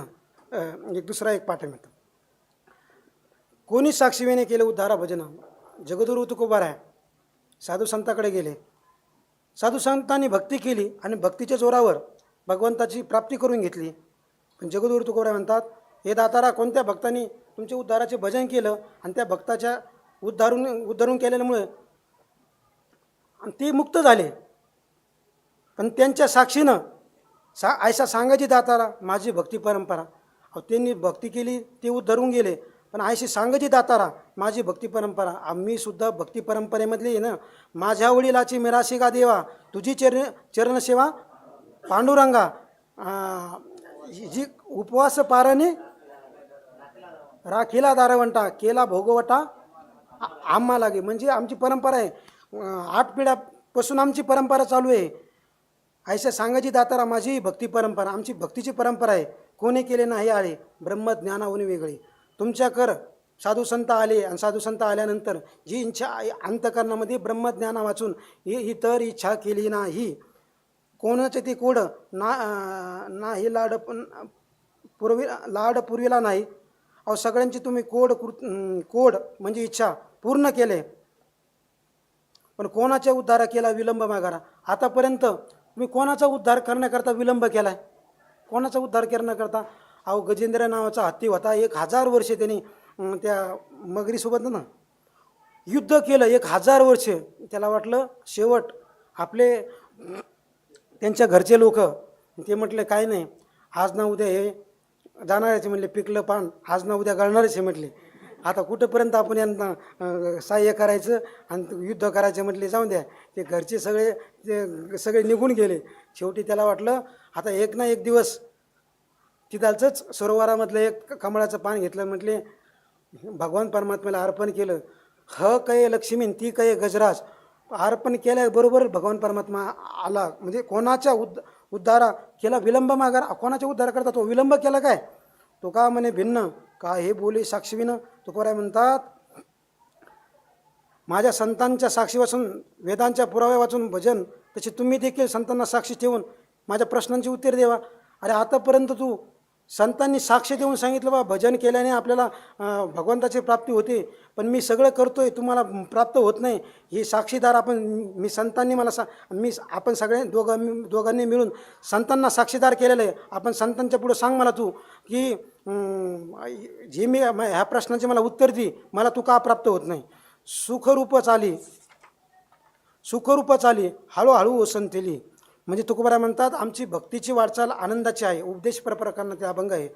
एक दुसरा एक पाठ मिळतं. कोणी साक्षीवेने केले उद्धारा भजन. जगद्गुरु तुकोबाराय साधू संताकडे गेले. साधू संतांनी भक्ती केली आणि भक्तीच्या जोरावर भगवंताची प्राप्ती करून घेतली. पण जगद्गुरु तुकोबाराय म्हणतात हे दातारा, कोणत्या भक्तांनी तुमच्या उद्धाराचे भजन केलं आणि त्या भक्ताच्या उद्धारून केल्यामुळे ते मुक्त झाले. पण त्यांच्या साक्षीनं ऐसा सांगायची दातारा माझी भक्ती परंपरा. त्यांनी भक्ती केली, ते उद्धरून गेले. पण ऐशी सांगायची दातारा माझी भक्ती परंपरा. आम्ही सुद्धा भक्ती परंपरेमधले आहे ना. माझ्या वडिलाची मिराशी का देवा, तुझी चरणसेवा पांडुरंगा. जी उपवास पाराने राखीला दारवंटा, केला भोगवटा आम्हा लागे. म्हणजे आमची परंपरा आहे, 8 पिढ्यापासून आमची परंपरा चालू आहे. ऐशा सांगायची दातारा माझी भक्ती परंपरा, आमची भक्तीची परंपरा आहे. कोणी केले नाही आळे ब्रह्मज्ञानाहून वेगळे. तुमच्याकर साधू संत आले आणि साधू संत आल्यानंतर जी इच्छा अंतकरणामध्ये ब्रह्मज्ञाना वाचून इतर इच्छा केली नाही. कोणाचे ती कोड नाही लाड पुरविला नाही. अहो सगळ्यांची तुम्ही कोड म्हणजे इच्छा पूर्ण केले, पण कोणाच्या उद्धार केला विलंब मागारा. आतापर्यंत तुम्ही कोणाचा उद्धार करण्याकरता विलंब केला आहे? कोणाचा उद्धार करण्याकरता? अहो गजेंद्र नावाचा हत्ती होता, 1000 वर्षे त्यांनी त्या मगरीसोबत ना युद्ध केलं. 1000 वर्षे त्याला वाटलं शेवट आपले त्यांच्या घरचे लोक ते म्हटले काय नाही, आज ना उद्या हे जाणारच म्हटले, पिकलं पान आज ना उद्या गळणारच हे म्हटले. आता कुठंपर्यंत आपण यांना सहाय्य करायचं आणि युद्ध करायचं म्हटले, जाऊन द्या. ते घरचे सगळे निघून गेले. शेवटी त्याला वाटलं आता एक ना एक दिवस तिथालचंच सरोवरामधलं एक कमळाचं पान घेतलं, म्हटले भगवान परमात्म्याला अर्पण केलं. कये लक्ष्मीन ती कये गजराज. अर्पण केल्याबरोबर भगवान परमात्मा आला. म्हणजे कोणाच्या उद्धारा केला विलंब मागार. कोणाच्या उद्धार करता तो विलंब केला काय? तो का म्हणे भिन्न का हे बोले साक्षीविन. तुकोबाराय म्हणतात माझ्या संतांच्या साक्षी वाचून वेदांच्या पुराव्या वाचून भजन, तसे तुम्ही देखील संतांना साक्षी ठेवून माझ्या प्रश्नांची उत्तर देवा. अरे आतापर्यंत तू संतांनी साक्ष देऊन सांगितलं बा भजन केल्याने आपल्याला भगवंताची प्राप्ती होते, पण मी सगळं करतोय तुम्हाला प्राप्त होत नाही. हे साक्षीदार मी संतांनी मला आपण सगळे दोघांनी मिळून संतांना साक्षीदार केलेलं आहे. आपण संतांच्या पुढं सांग मला तू की जे मी ह्या प्रश्नाचे मला उत्तर दे, मला तू का प्राप्त होत नाही. सुखरूप चाली हळूहळू ओसंतेली. म्हणजे तुकोबाराय म्हणतात आमची भक्तीची वाटचाल आनंदाची आहे. उपदेश प्रकरणात ते अभंग आहे.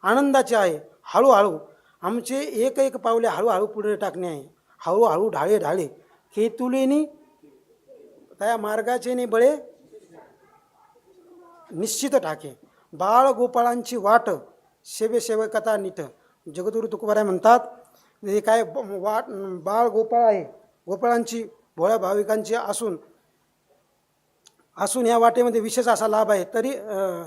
आनंदाची आहे. हळूहळू आमचे एक पावले हळूहळू पुढे टाकणे आहे. हळूहळू ढाळे खेतुलेनी त्या मार्गाचे नि बळे निश्चित टाके. बाळ गोपाळांची वाट सेवेकथा नीट. जगद्गुरु तुकोबाराय म्हणतात हे काय वाट बाळ गोपाळ आहे, गोपाळांची भोळ्या भाविकांची असून या वाटेमध्ये विशेष असा लाभ आहे. तरी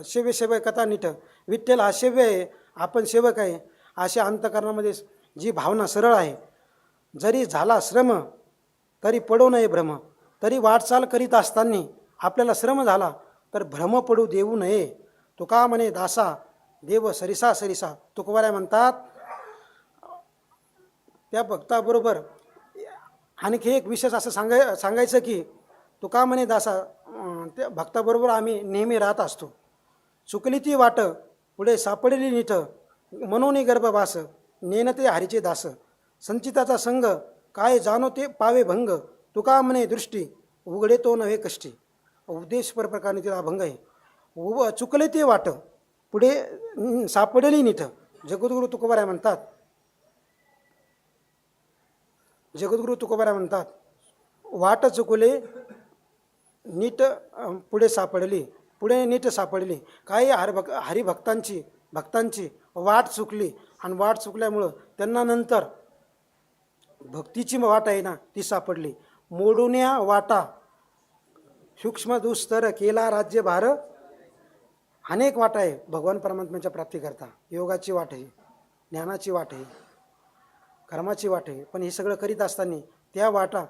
सेवे सेवक कथा नीट, विठ्ठल हा सेव्य आहे, आपण सेवक आहे, अशा अंतकरणामध्ये जी भावना सरळ आहे. जरी झाला श्रम तरी पडो नये भ्रम, तरी वाटचाल करीत असताना आपल्याला श्रम झाला तर भ्रम पडू देऊ नये. तुका म्हणे दासा देव सरिसा सरिसा. तुकोबाराय म्हणतात त्या भक्ताबरोबर आणखी एक विशेष असं सांगायचं की तुका म्हणे दासा त्या भक्ताबरोबर आम्ही नेहमी राहत असतो. चुकली ती वाट पुढे सापडली नीठ, मनोनी गर्भवास नेनते हरीचे दास. संचिताचा संग काय जाणो ते पावे भंग, तुका म्हणे दृष्टी उघडे तो नव्हे कष्टी. उपदेश पर प्रकारे तिला अभंग आहे. चुकले ते वाट पुढे सापडली नीठ. जगद्गुरु तुकोबाराय म्हणतात, जगद्गुरु तुकोबाराय म्हणतात वाट चुकले नीट पुढे सापडली, पुढे नीट सापडली. काही भक्तांची वाट चुकली आणि वाट चुकल्यामुळं त्यांना नंतर भक्तीची वाट आहे ना ती सापडली. मोडून्या वाटा सूक्ष्म दुस्तर केला राज्यभार. अनेक वाट आहे भगवान परमात्म्याच्या प्राप्तीकरता. योगाची वाट आहे, ज्ञानाची वाट आहे, कर्माची वाट आहे. पण हे सगळं करीत असताना त्या वाटा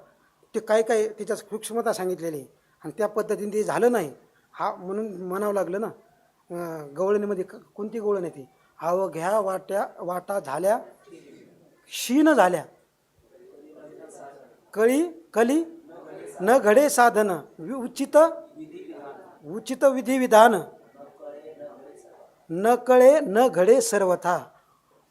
ते काय काय त्याच्या सूक्ष्मता सांगितलेली आहे आणि त्या पद्धतीने ते झालं नाही. हा म्हणून म्हणावं लागलं ना, गवळणीमध्ये कोणती गवळण आहे ती, अवघ्या वाटा झाल्या क्षीण झाल्या, कली न घडे साधन, उचित विधिविधान न कळे न घडे सर्वथा.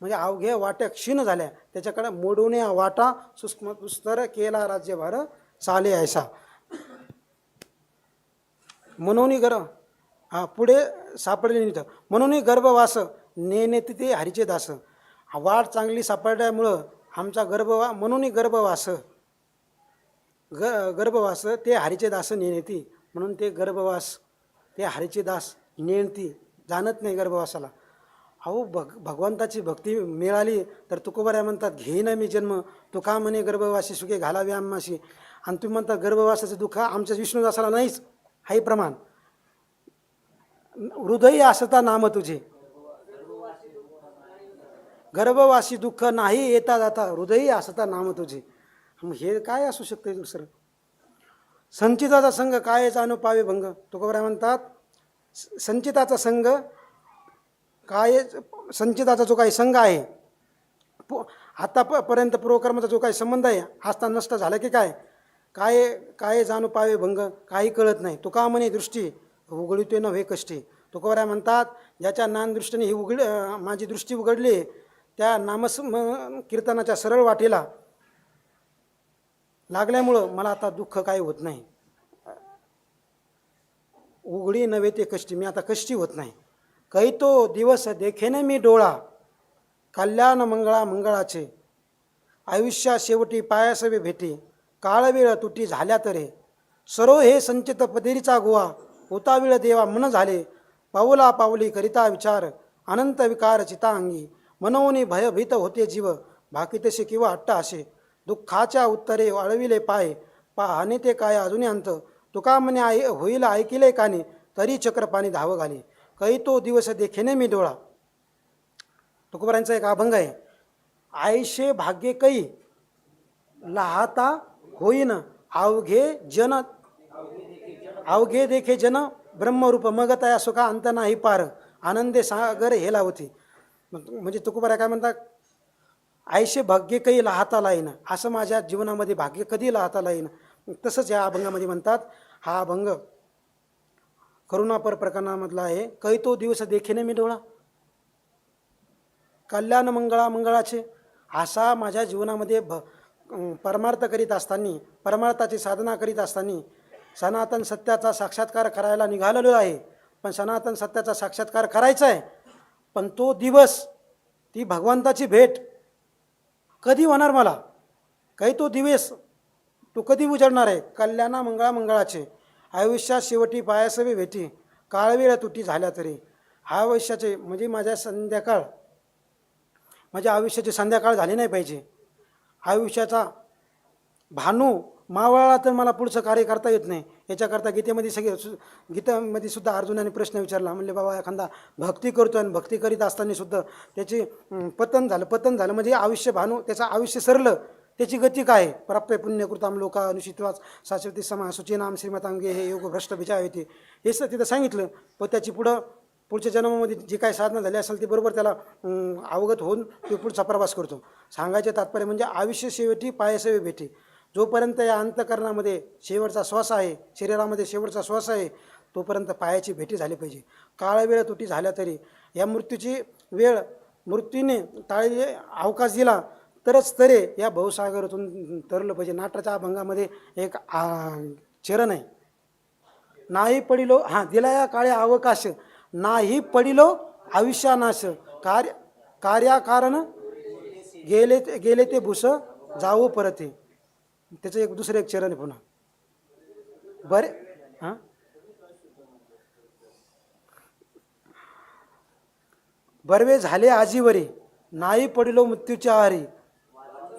म्हणजे अवघ्या वाट्या क्षीण झाल्या, त्याच्याकडे मोडून्या वाटा सूक्ष्म दुस्तर केला राज्यभार चाले ऐसा. मनोनी पुढे सापडले नीट, म्हणून गर्भवास नेने ते हरीचे दास. वाट चांगली सापडल्यामुळं आमचा म्हणून गर्भवास ते हरीचे दास नेनेती. म्हणून ते गर्भवास ते हरीचे दास नेणती, जाणत नाही गर्भवासाला. अहो भगवंताची भक्ती मिळाली तर तुकोबाराय म्हणतात घेईन मी जन्म, तुका म्हणे गर्भवासी सुखे घालावे आम्हाशी. आणि तुम्ही म्हणतात गर्भवासाचं दुःख आमच्या विष्णुदासाला नाहीच, हाही प्रमाण. हृदयी असता नाम तुझे, गर्भवासी दुःख नाही येता जाता, हृदयी असता नाम तुझे. मग हे काय असू शकते दुसरं. संचिताचा संघ काय जाणू पावे भंग. तुकोबाराय म्हणतात संचिताचा संघ काय, संचिताचा जो काही संघ आहे आतापर्यंत पूर्वकर्माचा जो काही संबंध आहे आस्था नष्ट झाला की काय जाणू पावे भंग, काही कळत नाही. तुका म्हणे दृष्टी उघडीते नव्हे कष्टी. तुकोबाराय म्हणतात ज्याच्या ज्ञानदृष्टीने ही माझी दृष्टी उघडली त्या कीर्तनाच्या सरळ वाटेला लागल्यामुळं मला आता दुःख काही होत नाही. उघडी नव्हे ते कष्टी, मी आता कष्टी होत नाही. कै तो दिवस देखेने मी डोळा, कल्याण मंगळाचे. आयुष्या शेवटी पायासवे भेटी, काळवेळ तुटी झाल्या तरे. सरो हे संचित पदेरीचा गोवा, उताविळ देवा मन झाले. पाऊला पाऊली करिता विचार, अनंत विकार चिता अंगी. मनोनी भयभीत होते जीव, भाकितसे किंवा हट्ट असे. दुःखाच्या उत्तरे वळविले पाय, पाहणे ते काय अजूनही अंत. तुका म्हणे होईल ऐकिले काने, तरी चक्र पाणी धाव घाले. कै तो दिवस देखेने मी डोळा. तुकोबारायांचा एक अभंग आहे. आयशे भाग्य कै लहाता होईन, अवघे देखे जन ब्रह्मरूप. मग तया सुखा अंत नाही पार, आनंदे सागर हेलावती. म्हणजे तुकोबाराय काय म्हणतात, आयशे भाग्य काही लहाता लाईन, असं माझ्या जीवनामध्ये भाग्य कधी लहाता लाईन. तसंच या अभंगामध्ये म्हणतात. हा अभंग करुणापर प्रकरणामधला आहे. कै तो दिवस देखेने मी डोळा, कल्याण मंगळाचे. असा माझ्या जीवनामध्ये परमार्थ करीत असताना, परमार्थाची साधना करीत असताना सनातन सत्याचा साक्षात्कार करायला निघालेलो आहे. पण सनातन सत्याचा साक्षात्कार करायचा आहे, पण तो दिवस, ती भगवंताची भेट कधी होणार मला, काही तो दिवस तो कधी उजळणार आहे. कल्याणा मंगळाचे. आयुष्यात शेवटी पायासवे भेटी, काळवेळ तुटी झाल्या तरी. आयुष्याचे म्हणजे माझ्या आयुष्याची संध्याकाळ झाली नाही पाहिजे. आयुष्याचा भानू मावळला तर मला पुढचं कार्य करता येत नाही. याच्याकरता गीतेमध्ये सुद्धा अर्जुनाने प्रश्न विचारला. म्हणले बाबा एखादा भक्ती करतो आणि भक्ती करीत असताना सुद्धा त्याची पतन झालं म्हणजे आयुष्य भानू त्याचं आयुष्य सरलं, त्याची गती काय? प्राप्य पुण्यकृताम लोका अनुषित्वाच शाश्वती समा सुचिनाम श्रीमतांगे हे योग भ्रष्ट बिचा होते हे तिथं सांगितलं. पण त्याची पुढच्या जन्मामध्ये जी काय साधना झाली असेल ती बरोबर त्याला अवगत होऊन तो पुढचा प्रवास करतो. सांगायचे तात्पर्य म्हणजे आयुष्य शेवटी पायसेवे भेटी. जोपर्यंत या अंतकरणामध्ये शेवटचा श्वास आहे, शरीरामध्ये शेवटचा श्वास आहे, तोपर्यंत पायाची भेटी झाली पाहिजे. काळ वेळ तुटी झाल्या तरी या मृत्यूची वेळ मृत्यूने टाळले अवकाश दिला तरच तरे या भवसागरातून तरलं पाहिजे. नाटाच्या अभंगामध्ये एक चरण आहे, नाही पडिलो दिला या काळे अवकाश, नाही पडिलो आयुष्यानाश, कार्याकारण गेले ते भूस जावो परते. त्याचं एक दुसरं एक चरण आहे पुन्हा. बरे बर्वे झाले आजीवरी, नाही पडिलो मृत्यूच्या आहारी,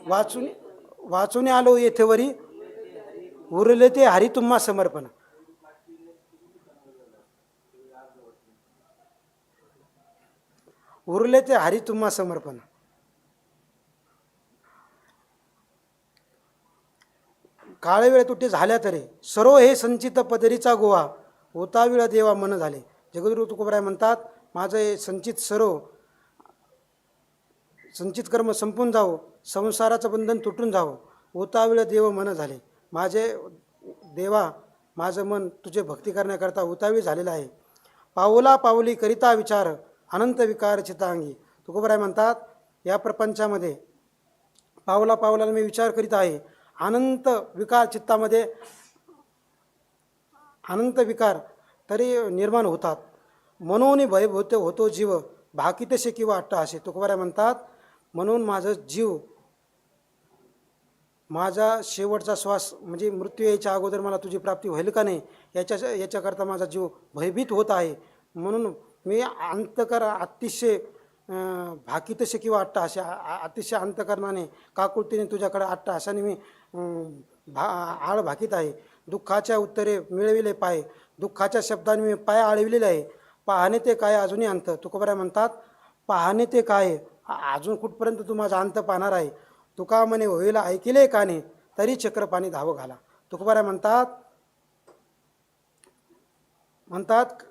वाचून आलो येथेवरी, उरले ते हरी तुम्हा समर्पण. उरले ते हरी तुम्हा समर्पण. काळे वेळ तुटे झाल्या तरी सरो हे संचित पदरीचा गोवा, होता वेळ देवा मन झाले. जगद्गुरु तुकोबराय म्हणतात माझं हे संचित कर्म संपून जावं, संसाराचं बंधन तुटून जावं, होता वेळ देव मन झाले. माझे देवा माझं मन तुझे भक्ती करण्याकरता उतावीळ झालेलं आहे. पावला पावली करिता विचार, अनंत विकार चितांगी. तुकोबराय म्हणतात या प्रपंचामध्ये पावला पावलाला मी विचार करीत आहे, अनंत विकार चित्तामध्ये अनंत विकार तरी निर्माण होतात. म्हणून भय होतो जीव भाकितसे किंवा अट्टहासे. तुकोबराय म्हणतात म्हणून माझं जीव माझा शेवटचा श्वास म्हणजे मृत्यू यायच्या अगोदर मला तुझी प्राप्ती होईल का नाही याच्याकरता माझा जीव भयभीत होत आहे. म्हणून मी अतिशय भाकितसे किंवा अट्टहासे अतिशय अंतकरणाने काकुळतीने तुझ्याकडे अट्टहासाने मी आळ भाकीत आहे. दुःखाच्या उत्तरे मिळविले पाय, दुःखाच्या शब्दाने मी पाय आळविलेले आहे. पाहणे ते काय अजूनही अंत. तुकोबराय म्हणतात पाहणे ते काय अजून कुठपर्यंत तू माझा अंत पाहणार आहे. तुका म्हणे होईल ऐकिले काने, तरी चक्र पाणी धाव घाला. तुकोबराय म्हणतात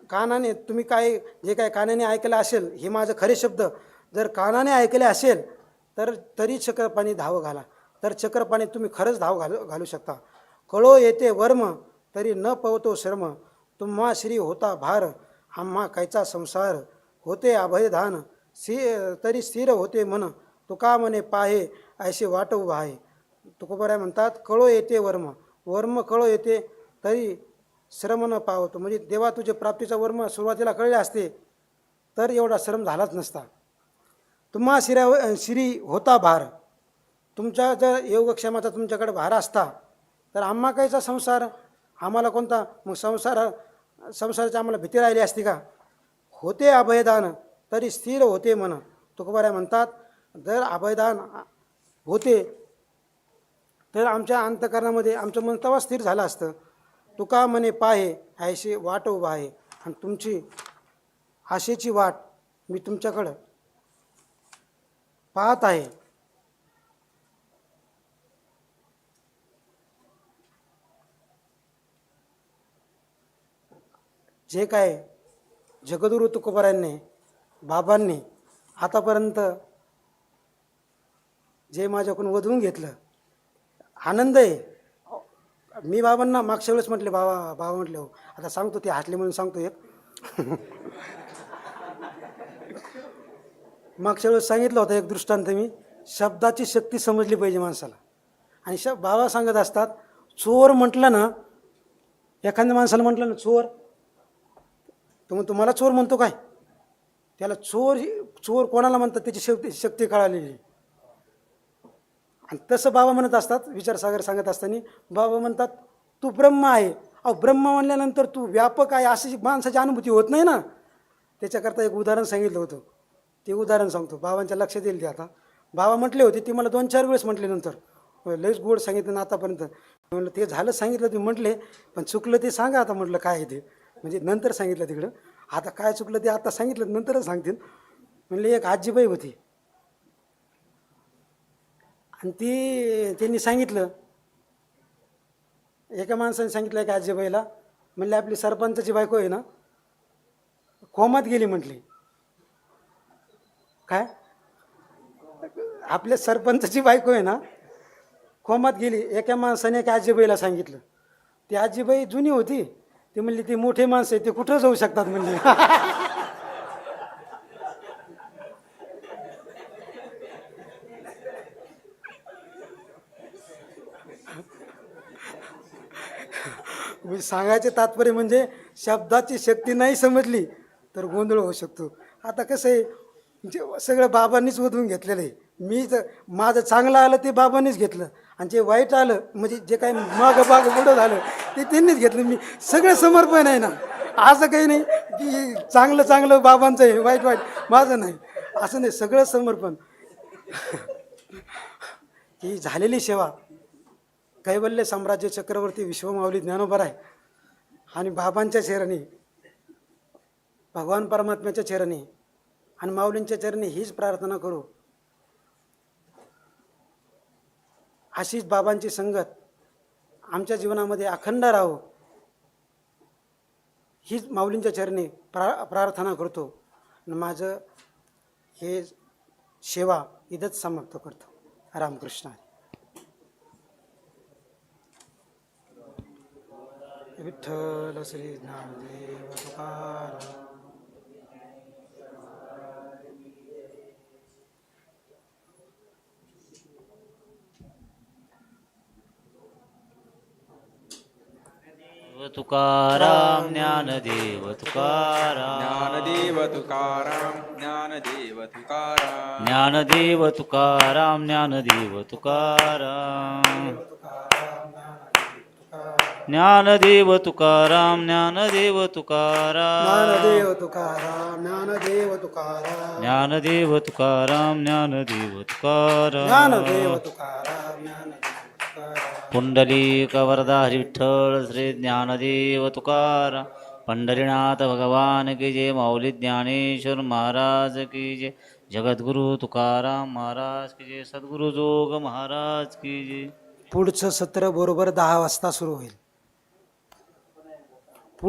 कानाने तुम्ही काय जे काय कानाने ऐकलं असेल हे माझं खरे शब्द जर कानाने ऐकले असेल तर तरी चक्रपाणी धाव घाला. तर चक्रपाणी तुम्ही खरंच धाव घालू शकता. कळो येते वर्म तरी न पवतो शर्म, तुम्हा श्री होता भार, आम्हा कायचा संसार, होते अभयधान तरी स्थिर होते मन, तुका म्हणे पाहे ऐसे वाट उभा आहे. तुकोबराय म्हणतात कळो येते वर्म कळो येते तरी श्रम न पावतो. म्हणजे देवा तुझे प्राप्तीचा वर्म सुरुवातीला कळले असते तर एवढा श्रम झालाच नसता. तुम्हा श्री होता भार, तुमच्या जर योगक्षेमाचा तुमच्याकडे भार असता तर आम्हा कायचा संसार, आम्हाला कोणता मग संसाराची आम्हाला भीती राहिली असती का. होते अभयदान तरी स्थिर होते मन. तुकोबराय म्हणतात जर अभयदान होते तर आमच्या अंतकरणामध्ये आमचं मन तेव्हा स्थिर झालं असतं. तुका म्हणे पाहे ऐशी वाट उभा आहे, आणि तुमची आशेची वाट मी तुमच्याकडं पाहत आहे. जे काय जगद्गुरु तुकोबरायांनी बाबांनी आतापर्यंत जे माझ्याकडून वधवून घेतलं आनंद आहे. मी बाबांना मागच्या वेळेस म्हटले बाबा म्हटले हो आता सांगतो ते हसले म्हणून सांगतो एक मागच्या वेळेस सांगितलं होतं एक दृष्टांत मी. शब्दाची शक्ती समजली पाहिजे माणसाला. आणि बाबा सांगत असतात चोर म्हटलं ना, एखाद्या माणसाला म्हटलं ना चोर, तुम्हाला चोर म्हणतो काय, त्याला चोर कोणाला म्हणतात त्याची शक्ती कळालेली. आणि तसं बाबा म्हणत असतात विचारसागर सांगत असताना बाबा म्हणतात तू ब्रह्म आहे. अहो ब्रह्म म्हणल्यानंतर तू व्यापक आहे अशी माणसाची अनुभूती होत नाही ना. त्याच्याकरता एक उदाहरण सांगितलं होतं, ते उदाहरण सांगतो बाबांच्या लक्षात येईल ते आता. बाबा म्हटले होते, ते मला 2-4 वेळेस म्हटले नंतर, लयच गोड सांगितलं ना आतापर्यंत. म्हणलं ते झालं सांगितलं तुम्ही म्हटले, पण चुकलं ते सांगा आता. म्हटलं काय आहे ते, म्हणजे नंतर सांगितलं तिकडं. आता काय चुकलं ते आता सांगितलं नंतरच सांगतील. म्हणले एक आजीबाई होती आणि त्यांनी सांगितलं, एका माणसाने सांगितलं एका आजीबाईला, म्हणले आपली सरपंचाची बायको आहे ना कोमात गेली म्हटली. काय, आपल्या सरपंचाची बायको आहे ना कोमात गेली. एका माणसाने एका आजीबाईला सांगितलं. ती आजीबाई जुनी होती, ती म्हणली ती मोठे माणसं आहे ते कुठं जाऊ शकतात म्हणली. मी सांगायचे तात्पर्य म्हणजे शब्दाची शक्ती नाही समजली तर गोंधळ होऊ शकतो. आता कसं आहे, जे सगळं बाबांनीच ओढून घेतलेलं आहे. मी तर माझं चांगलं आलं ते बाबांनीच घेतलं, आणि जे वाईट आलं म्हणजे जे काही मागं पुढं झालं ते त्यांनीच घेतलं. मी सगळं समर्पण आहे ना, असं काही नाही की चांगलं बाबांचं आहे, वाईट माझं नाही, असं नाही. सगळं समर्पण. ही झालेली सेवा कैवल्य साम्राज्य चक्रवर्ती विश्वमाऊली ज्ञानोबा आहे आणि बाबांच्या चरणी, भगवान परमात्म्याच्या चरणी आणि माऊलींच्या चरणी हीच प्रार्थना करू, अशीच बाबांची संगत आमच्या जीवनामध्ये अखंड राहो, हीच माऊलींच्या चरणी प्रार्थना करतो. आणि माझं हे सेवा इथंच समाप्त करतो. रामकृष्ण. विठ्ठल श्री ज्ञानदेव तुकाराम. तुकाराम ज्ञानदेव तुकाराम. ज्ञानदेव तुकाराम ज्ञानदेव तुकाराम. ज्ञानदेव तुकाराम ज्ञानदेव तुकाराम. ज्ञानदेव तुकाराम ज्ञानदेव तुकाराम. ज्ञानदेव तुकाराम ज्ञानदेव तुकाराम. ज्ञानदेव तुकाराम ज्ञानदेव तुकाराम. ज्ञानदेव तुकाराम ज्ञानदेव तुकाराम. पुंडलिक वरदा हरी विठ्ठल श्री ज्ञानदेव तुकाराम. पंढरीनाथ भगवान की जय. माऊली ज्ञानेश्वर महाराज की जय. जगद्गुरु तुकाराम महाराज की जय. सद्गुरु जोग महाराज की जय. पुढचं सत्र बरोबर 10 वाजता सुरू होईल.